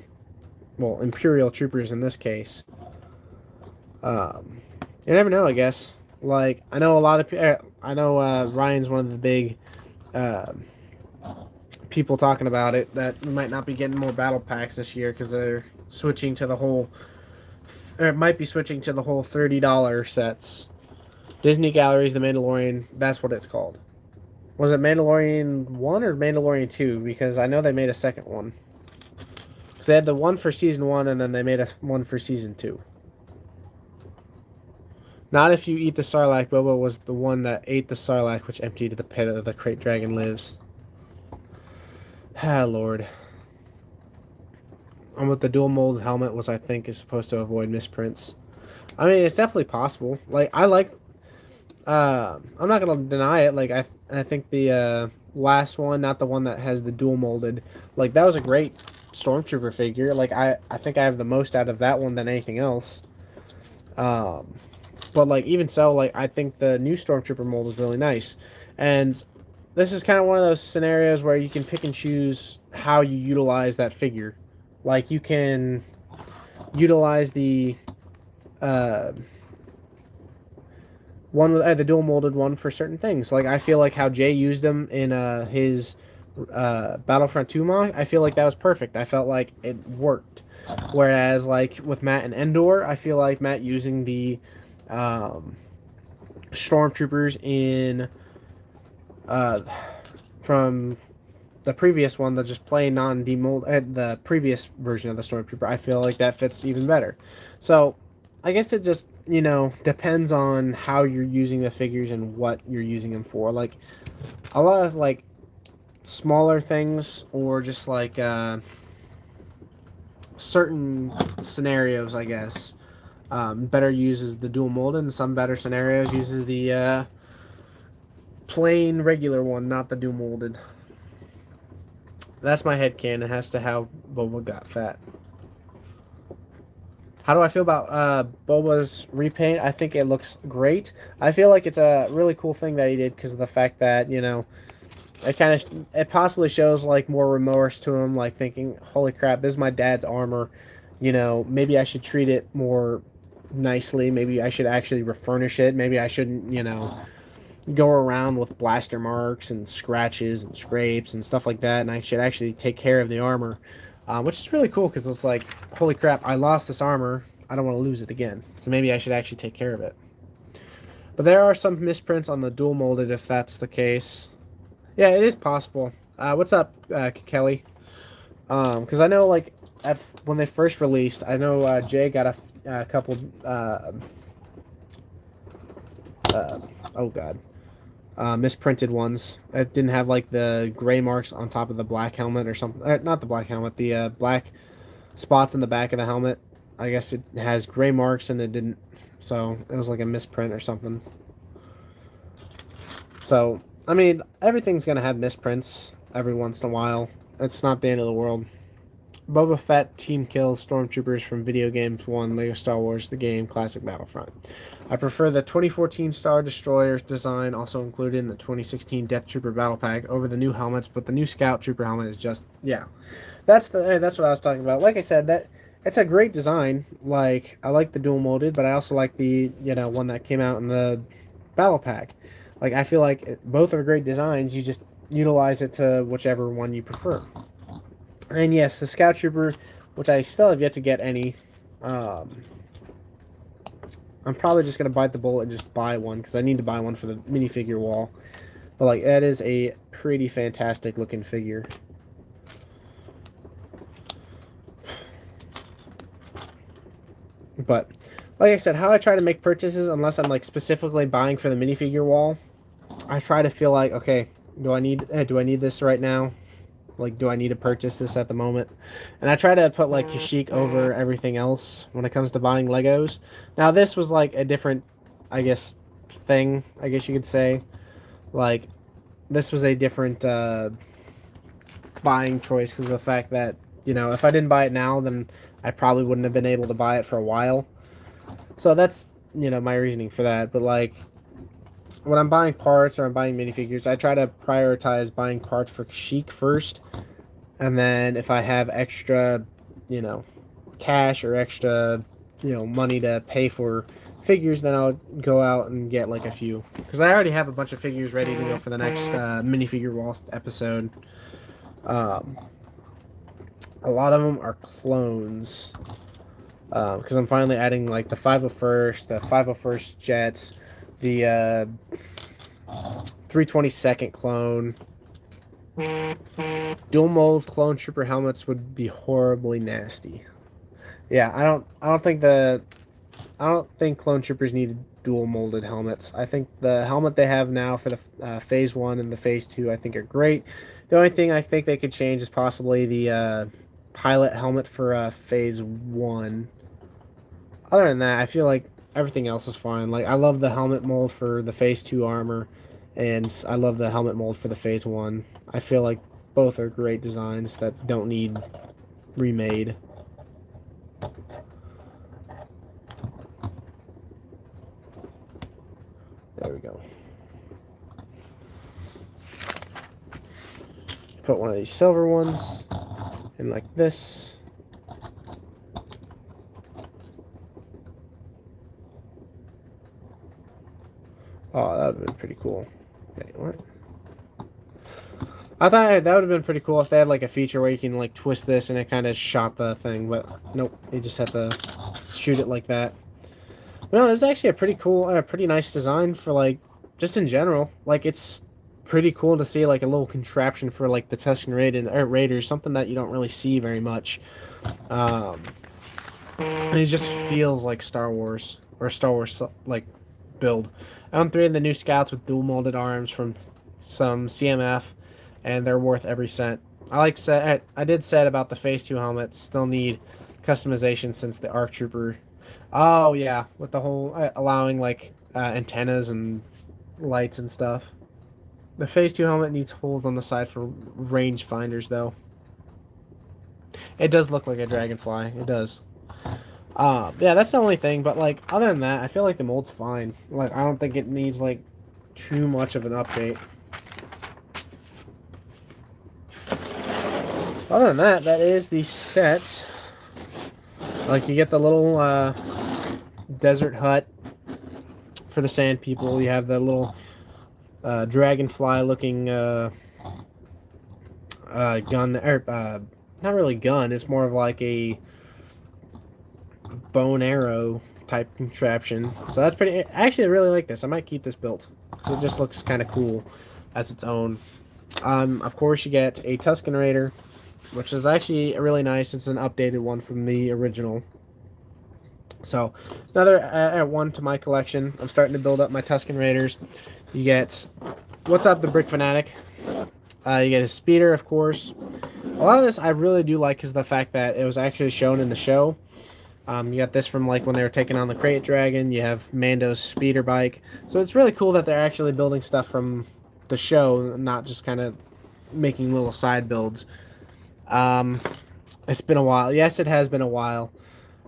well, Imperial Troopers in this case. You never know, I guess. Like, I know Ryan's one of the big people talking about it that we might not be getting more battle packs this year because they're switching to the whole, or it might be switching to the whole $30 sets. Disney Galleries, The Mandalorian, that's what it's called. Was it Mandalorian 1 or Mandalorian 2? Because I know they made a second one. So they had the one for season 1 and then they made one for season 2. Not if you eat the Sarlacc. Boba was the one that ate the Sarlacc, which emptied the pit of the Krayt Dragon lives. Ah, Lord. And with the dual mold helmet, was I think is supposed to avoid misprints. I mean, it's definitely possible. Like I like. I'm not gonna deny it. Like I think the last one, not the one that has the dual molded, like that was a great Stormtrooper figure. Like I think I have the most out of that one than anything else. But like even so, like I think the new Stormtrooper mold is really nice, and this is kind of one of those scenarios where you can pick and choose how you utilize that figure. Like you can utilize the one with the dual molded one for certain things. Like I feel like how Jay used them in his Battlefront 2 mod, I feel like that was perfect. I felt like it worked. Whereas like with Matt and Endor, I feel like Matt using the Stormtroopers in from the previous one, the just plain non-demold, the previous version of the Stormtrooper, I feel like that fits even better. So I guess it just, depends on how you're using the figures and what you're using them for. Like a lot of like smaller things or just like certain scenarios, I guess, better uses the dual molded, and some better scenarios uses the plain regular one, not the dual molded. That's my headcanon as to how Boba got fat. How do I feel about Boba's repaint? I think it looks great. I feel like it's a really cool thing that he did because of the fact that, it kind of it possibly shows like more remorse to him, like thinking, "Holy crap, this is my dad's armor. Maybe I should treat it more nicely. Maybe I should actually refurnish it. Maybe I shouldn't, go around with blaster marks and scratches and scrapes and stuff like that. And I should actually take care of the armor, which is really cool because it's like, holy crap, I lost this armor. I don't want to lose it again. So maybe I should actually take care of it. But there are some misprints on the dual molded if that's the case. Yeah, it is possible. What's up, Kelly? Because I know like when they first released, I know Jay got a couple. Oh god. Misprinted ones. It didn't have like the gray marks on top of the black helmet or something. Not the black helmet, the black spots in the back of the helmet. I guess it has gray marks and it didn't. So it was like a misprint or something. So, I mean, everything's going to have misprints every once in a while. It's not the end of the world. Boba Fett team kills stormtroopers from Video Games 1, Lego Star Wars, the game, Classic Battlefront. I prefer the 2014 Star Destroyer design, also included in the 2016 Death Trooper Battle Pack, over the new helmets, but the new Scout Trooper helmet is just, yeah. That's what I was talking about. Like I said, that it's a great design. Like, I like the dual molded, but I also like the, one that came out in the Battle Pack. Like, I feel like both are great designs. You just utilize it to whichever one you prefer. And yes, the Scout Trooper, which I still have yet to get any. I'm probably just going to bite the bullet and just buy one, because I need to buy one for the minifigure wall. But, like, that is a pretty fantastic looking figure. But, like I said, how I try to make purchases, unless I'm, like, specifically buying for the minifigure wall, I try to feel like, okay, do I need this right now? Like, do I need to purchase this at the moment? And I try to put, like, Kashyyyk over everything else when it comes to buying Legos. Now, this was, like, a different, I guess, thing, I guess you could say. Like, this was a different buying choice because of the fact that, if I didn't buy it now, then I probably wouldn't have been able to buy it for a while. So that's, my reasoning for that. But, like, when I'm buying parts or I'm buying minifigures, I try to prioritize buying parts for Kashyyyk first. And then if I have extra, cash or extra, money to pay for figures, then I'll go out and get like a few. Because I already have a bunch of figures ready to go for the next minifigure wall episode. A lot of them are clones. Because I'm finally adding like the 501st, the 501st Jets, the 322nd clone. Dual mold clone trooper helmets would be horribly nasty. Yeah, I don't think clone troopers need dual molded helmets. I think the helmet they have now for the phase 1 and the phase 2 I think are great. The only thing I think they could change is possibly the pilot helmet for phase 1. Other than that, I feel like everything else is fine. Like, I love the helmet mold for the phase 2 armor, and I love the helmet mold for the phase 1. I feel like both are great designs that don't need remade. There we go. Put one of these silver ones in like this. Oh, that would have been pretty cool. Wait, what? I thought that would have been pretty cool if they had like a feature where you can like twist this and it kind of shot the thing, but nope, you just have to shoot it like that. But no, there's actually a pretty cool, pretty nice design for like, just in general. Like, it's pretty cool to see like a little contraption for like the Tusken Raiders, something that you don't really see very much. And it just feels like Star Wars, or a Star Wars like build. I own 3 of the new Scouts with dual molded arms from some CMF, and they're worth every cent. I did said about the phase 2 helmets still need customization since the ARC Trooper. Oh yeah, with the whole allowing like antennas and lights and stuff. The phase 2 helmet needs holes on the side for range finders though. It does look like a dragonfly. It does. Yeah, that's the only thing. But like other than that, I feel like the mold's fine. Like I don't think it needs like too much of an update. Other than that, that is the set. Like you get the little desert hut for the sand people. You have the little dragonfly looking gun, or not really gun. It's more of like a bow and arrow type contraption. So that's pretty. Actually, I really like this. I might keep this built because it just looks kind of cool as its own. Of course, you get a Tusken Raider, which is actually really nice. It's an updated one from the original. So another one to my collection. I'm starting to build up my Tusken Raiders. You get what's up, the Brick Fanatic. You get his speeder, of course. A lot of this I really do like because of the fact that it was actually shown in the show. You got this from like when they were taking on the Crate Dragon. You have Mando's speeder bike. So it's really cool that they're actually building stuff from the show, not just kind of making little side builds. It's been a while. Yes, it has been a while.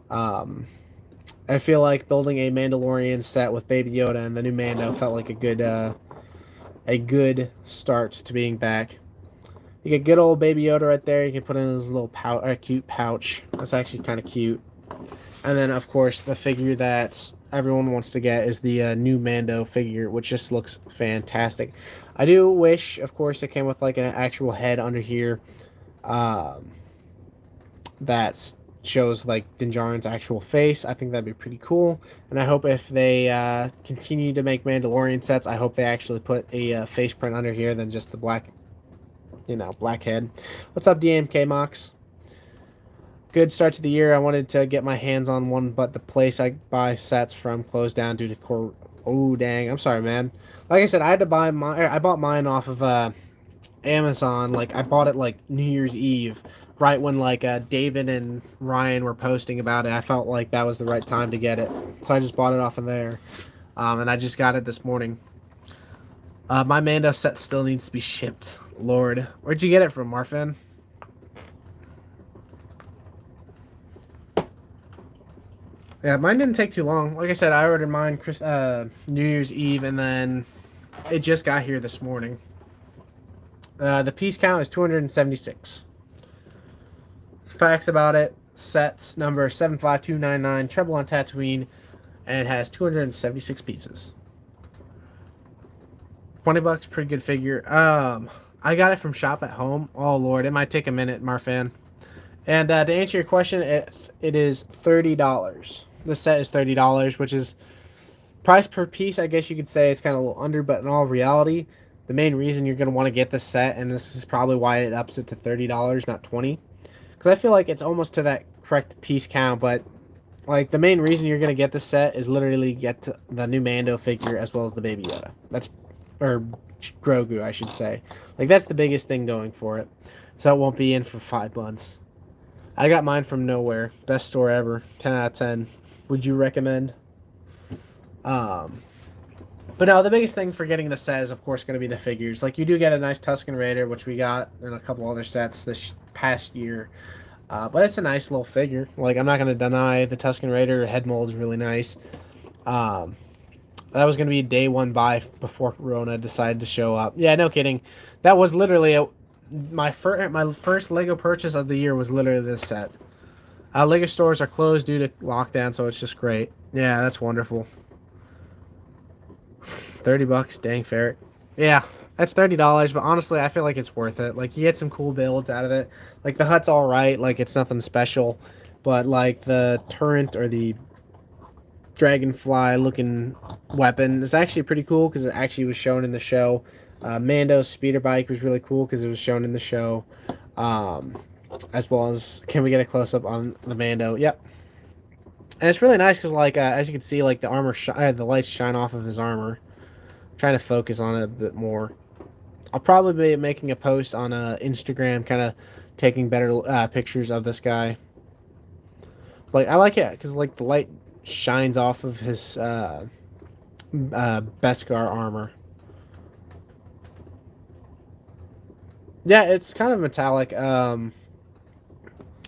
I feel like building a Mandalorian set with Baby Yoda and the new Mando felt like a good start to being back. You get good old Baby Yoda right there. You can put in his little cute pouch. That's actually kind of cute. And then, of course, the figure that everyone wants to get is the new Mando figure, which just looks fantastic. I do wish, of course, it came with like an actual head under here that shows like Din Djarin's actual face. I think that'd be pretty cool. And I hope if they continue to make Mandalorian sets, I hope they actually put a face print under here than just the black, black head. What's up, DMK Mox? Good start to the year. I wanted to get my hands on one, but the place I buy sets from closed down due to Oh, dang. I'm sorry, man. Like I said, I had to buy I bought mine off of Amazon. Like, I bought it like New Year's Eve, right when like David and Ryan were posting about it. I felt like that was the right time to get it, so I just bought it off of there. And I just got it this morning. My Mando set still needs to be shipped. Lord, where'd you get it from, Marfin? Yeah, mine didn't take too long. Like I said, I ordered mine New Year's Eve, and then it just got here this morning. The piece count is 276. Facts about it: sets number 75299, treble on Tatooine, and it has 276 pieces. $20, pretty good figure. I got it from Shop at Home. Oh Lord, it might take a minute, Marfan. And to answer your question, it is $30. The set is $30, which is price per piece. I guess you could say it's kind of a little under, but in all reality, the main reason you're going to want to get this set, and this is probably why it ups it to $30, not $20, because I feel like it's almost to that correct piece count. But like the main reason you're going to get this set is literally get to the new Mando figure as well as the Baby Yoda. Or Grogu, I should say. Like that's the biggest thing going for it. So it won't be in for 5 months. I got mine from nowhere. Best store ever. 10 out of 10. Would you recommend? But no, the biggest thing for getting the set is, of course, going to be the figures. Like, you do get a nice Tusken Raider, which we got in a couple other sets this past year. But it's a nice little figure. Like, I'm not going to deny the Tusken Raider head mold is really nice. That was going to be a day one buy before Corona decided to show up. Yeah, no kidding. That was literally my first Lego purchase of the year was literally this set. Lego stores are closed due to lockdown, so it's just great. Yeah, that's wonderful. $30, dang ferret. Yeah, that's $30, but honestly, I feel like it's worth it. Like, you get some cool builds out of it. Like, the hut's alright, like, it's nothing special. But, like, the turret or the dragonfly-looking weapon is actually pretty cool because it actually was shown in the show. Mando's speeder bike was really cool because it was shown in the show. As well as, can we get a close-up on the Mando? Yep. And it's really nice because, like, as you can see, like, the armor, the lights shine off of his armor. I'm trying to focus on it a bit more. I'll probably be making a post on Instagram, kind of taking better pictures of this guy. Like, I like it because, like, the light shines off of his Beskar armor. Yeah, it's kind of metallic.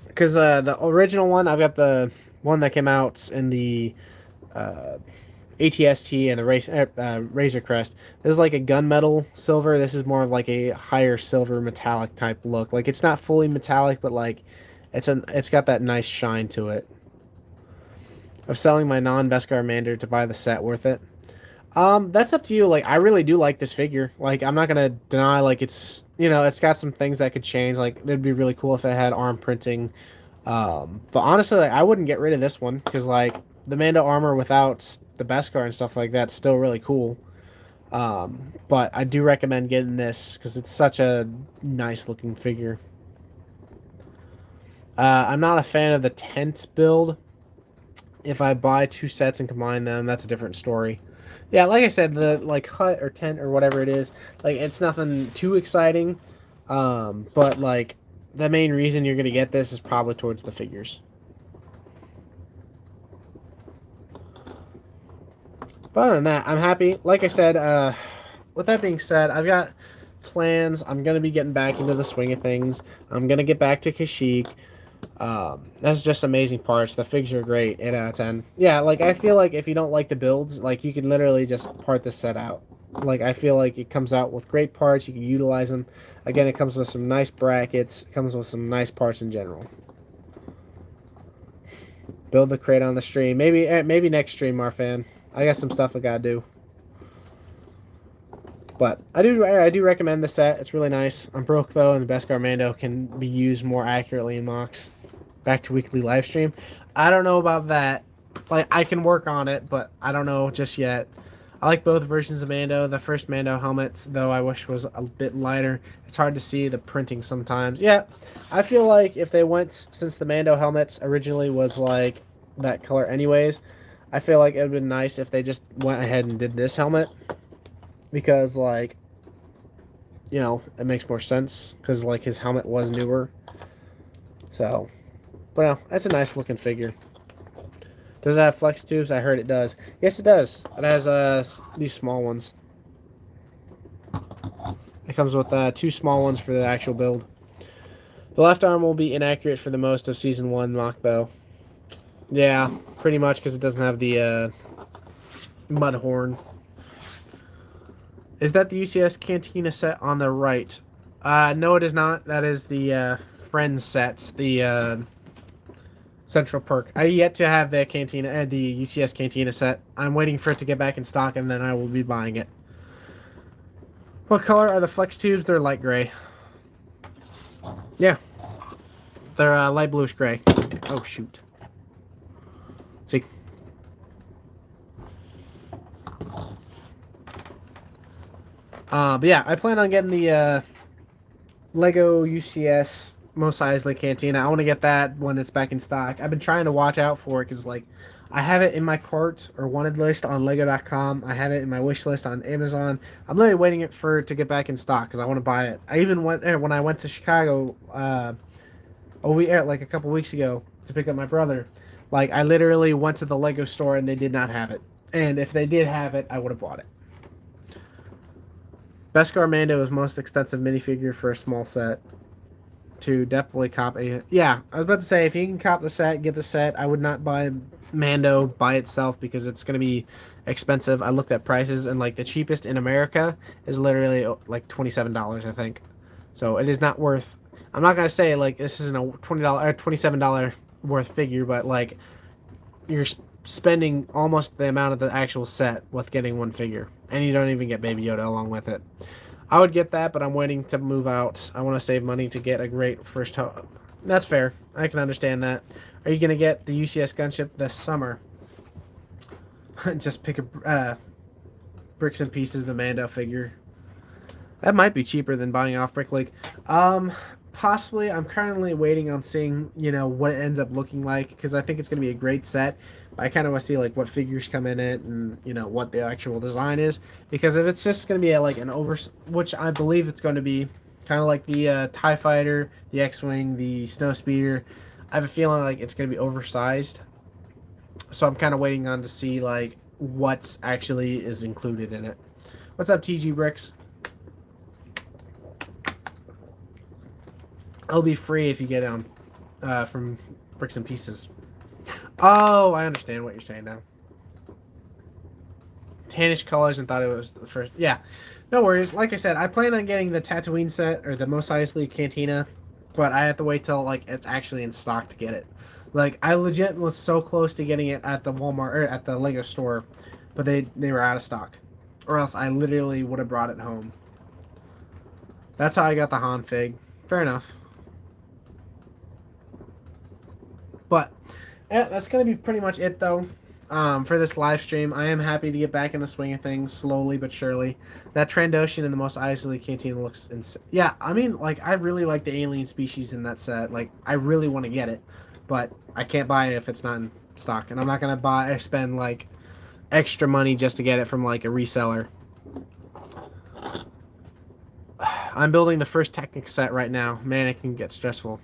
Because the original one, I've got the one that came out in the uh, ATST and the Razor Crest. This is like a gunmetal silver. This is more of like a higher silver metallic type look. Like it's not fully metallic, but like it's got that nice shine to it. Of selling my non-Beskar Mander to buy the set worth it. That's up to you. Like, I really do like this figure. Like, I'm not gonna deny, like, it's, it's got some things that could change. Like, it'd be really cool if it had arm printing. But honestly, like, I wouldn't get rid of this one because, like, the Mando armor without the Beskar and stuff like that's still really cool. But I do recommend getting this because it's such a nice looking figure. I'm not a fan of the tent build. If I buy two sets and combine them, that's a different story. Yeah, like I said, the like hut or tent or whatever it is, like it's nothing too exciting. But like the main reason you're gonna get this is probably towards the figures. But other than that, I'm happy. Like I said, with that being said, I've got plans. I'm gonna be getting back into the swing of things. I'm gonna get back to Kashyyyk. That's just amazing parts. The figs are great. 8 out of 10. Yeah, like I feel like if you don't like the builds, like you can literally just part this set out. Like I feel like it comes out with great parts. You can utilize them. Again, it comes with some nice brackets. It comes with some nice parts in general. Build the crate on the stream. Maybe next stream, Marfan. I got some stuff I gotta do. But I do recommend the set. It's really nice. I'm broke though, and the Beskar Mando can be used more accurately in mocks. Back to weekly live stream. I don't know about that. Like I can work on it, but I don't know just yet. I like both versions of Mando. The first Mando helmet, though, I wish was a bit lighter. It's hard to see the printing sometimes. Yeah, I feel like if they went, since the Mando helmets originally was like that color anyways, I feel like it would have been nice if they just went ahead and did this helmet. Because, like, it makes more sense. Because, like, his helmet was newer. So, but no, that's a nice looking figure. Does it have flex tubes? I heard it does. Yes, it does. It has these small ones. It comes with two small ones for the actual build. The left arm will be inaccurate for the most of Season 1 mock, though. Yeah, pretty much because it doesn't have the mud horn. Is that the UCS Cantina set on the right? No, it is not. That is the Friends sets, the Central Perk. I yet to have the Cantina, the UCS Cantina set. I'm waiting for it to get back in stock, and then I will be buying it. What color are the flex tubes? They're light gray. Yeah. They're light bluish gray. Oh, shoot. See? But yeah, I plan on getting the Lego UCS Mos Eisley Cantina. I want to get that when it's back in stock. I've been trying to watch out for it because, like, I have it in my cart or wanted list on Lego.com. I have it in my wish list on Amazon. I'm literally waiting for it to get back in stock because I want to buy it. I even went when I went to Chicago like a couple weeks ago to pick up my brother. Like, I literally went to the Lego store and they did not have it. And if they did have it, I would have bought it. Beskar Mando is most expensive minifigure for a small set. To definitely cop a... Yeah, I was about to say, if you can cop the set, get the set. I would not buy Mando by itself because it's going to be expensive. I looked at prices, and like the cheapest in America is literally like $27, I think. So it is not worth... I'm not going to say like this isn't a $20 or $27 worth figure, but like you're spending almost the amount of the actual set with getting one figure. And you don't even get Baby Yoda along with it. I would get that, but I'm waiting to move out. I want to save money to get a great first home. That's fair. I can understand that. Are you going to get the UCS gunship this summer? Just pick a bricks and pieces of the Mando figure. That might be cheaper than buying off Bricklink. Possibly. I'm currently waiting on seeing, what it ends up looking like, because I think it's going to be a great set. I kind of want to see like what figures come in it and what the actual design is, because if it's just going to be like an which I believe it's going to be, kind of like the TIE Fighter, the X-Wing, the Snowspeeder, I have a feeling like it's going to be oversized. So I'm kind of waiting on to see like what actually is included in it. What's up, TG Bricks? It'll be free if you get it on from Bricks and Pieces. Oh, I understand what you're saying now. Tannish colors and thought it was the first. Yeah, no worries. Like I said, I plan on getting the Tatooine set or the Mos Eisley Cantina, but I have to wait till like it's actually in stock to get it. Like I legit was so close to getting it at the Walmart or at the Lego store, but they were out of stock, or else I literally would have brought it home. That's how I got the Han fig. Fair enough. But yeah, that's gonna be pretty much it though. For this live stream, I am happy to get back in the swing of things slowly but surely. That Trandoshan in the Most Eisley Canteen looks insane. Yeah, I mean, like I really like the alien species in that set. Like I really want to get it, but I can't buy it if it's not in stock, and I'm not gonna spend like extra money just to get it from like a reseller. I'm building the first Technic set right now. Man, it can get stressful.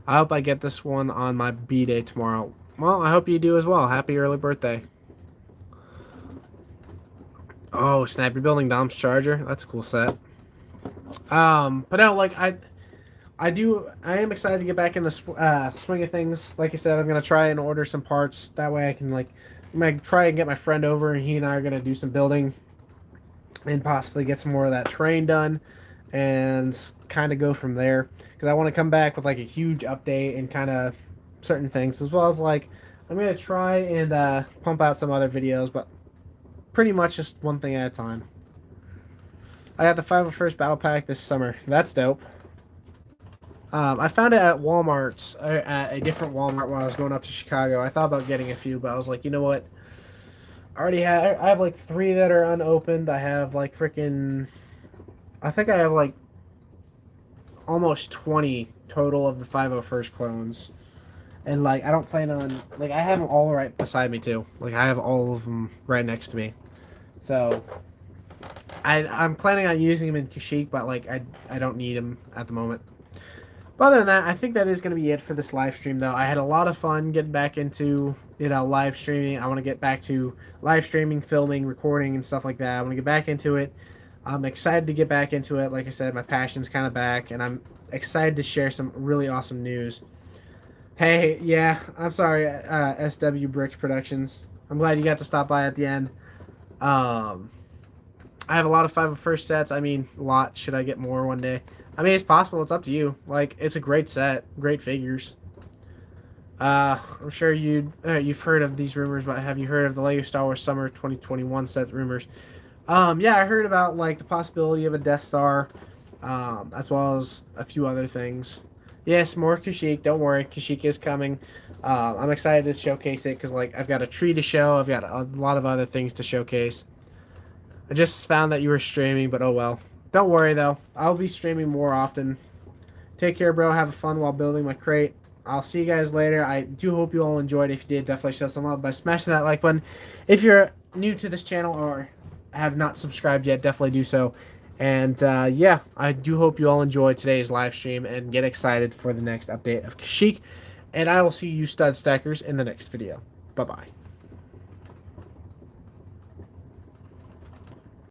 I hope I get this one on my B-Day tomorrow. Well, I hope you do as well. Happy early birthday. Oh, snap. You're building Dom's Charger? That's a cool set. But no, like, I am excited to get back in the swing of things. Like I said, I'm going to try and order some parts. That way I can, like, I'm going to try and get my friend over, and he and I are going to do some building and possibly get some more of that terrain done and kind of go from there. Because I want to come back with, like, a huge update and kind of certain things, as well as, like, I'm going to try and pump out some other videos, but pretty much just one thing at a time. I got the 501st Battle Pack this summer. That's dope. I found it at Walmart's, at a different Walmart when I was going up to Chicago. I thought about getting a few, but I was like, you know what? I have like 3 that are unopened. I have like freaking, I think I have like almost 20 total of the 501st clones. And like, I don't plan on, like, I have them all right beside me too. Like, I have all of them right next to me. So, I'm planning on using them in Kashyyyk, but like, I don't need them at the moment. But other than that, I think that is going to be it for this live stream, though. I had a lot of fun getting back into, live streaming. I want to get back to live streaming, filming, recording, and stuff like that. I want to get back into it. I'm excited to get back into it. Like I said, my passion's kind of back, and I'm excited to share some really awesome news. Hey, yeah, I'm sorry, SW Bricks Productions. I'm glad you got to stop by at the end. I have a lot of 501st sets. I mean, a lot. Should I get more one day? I mean, it's possible. It's up to you. Like, it's a great set. Great figures. I'm sure you've heard of these rumors, but have you heard of the LEGO Star Wars Summer 2021 set rumors? Yeah, I heard about, like, the possibility of a Death Star, as well as a few other things. Yes, more Kashyyyk. Don't worry. Kashyyyk is coming. I'm excited to showcase it because, like, I've got a tree to show. I've got a lot of other things to showcase. I just found that you were streaming, but oh well. Don't worry, though. I'll be streaming more often. Take care, bro. Have fun while building my crate. I'll see you guys later. I do hope you all enjoyed. If you did, definitely show some love by smashing that like button. If you're new to this channel or have not subscribed yet, definitely do so. And yeah, I do hope you all enjoyed today's live stream and get excited for the next update of Kashyyyk. And I will see you stud stackers in the next video. Bye-bye.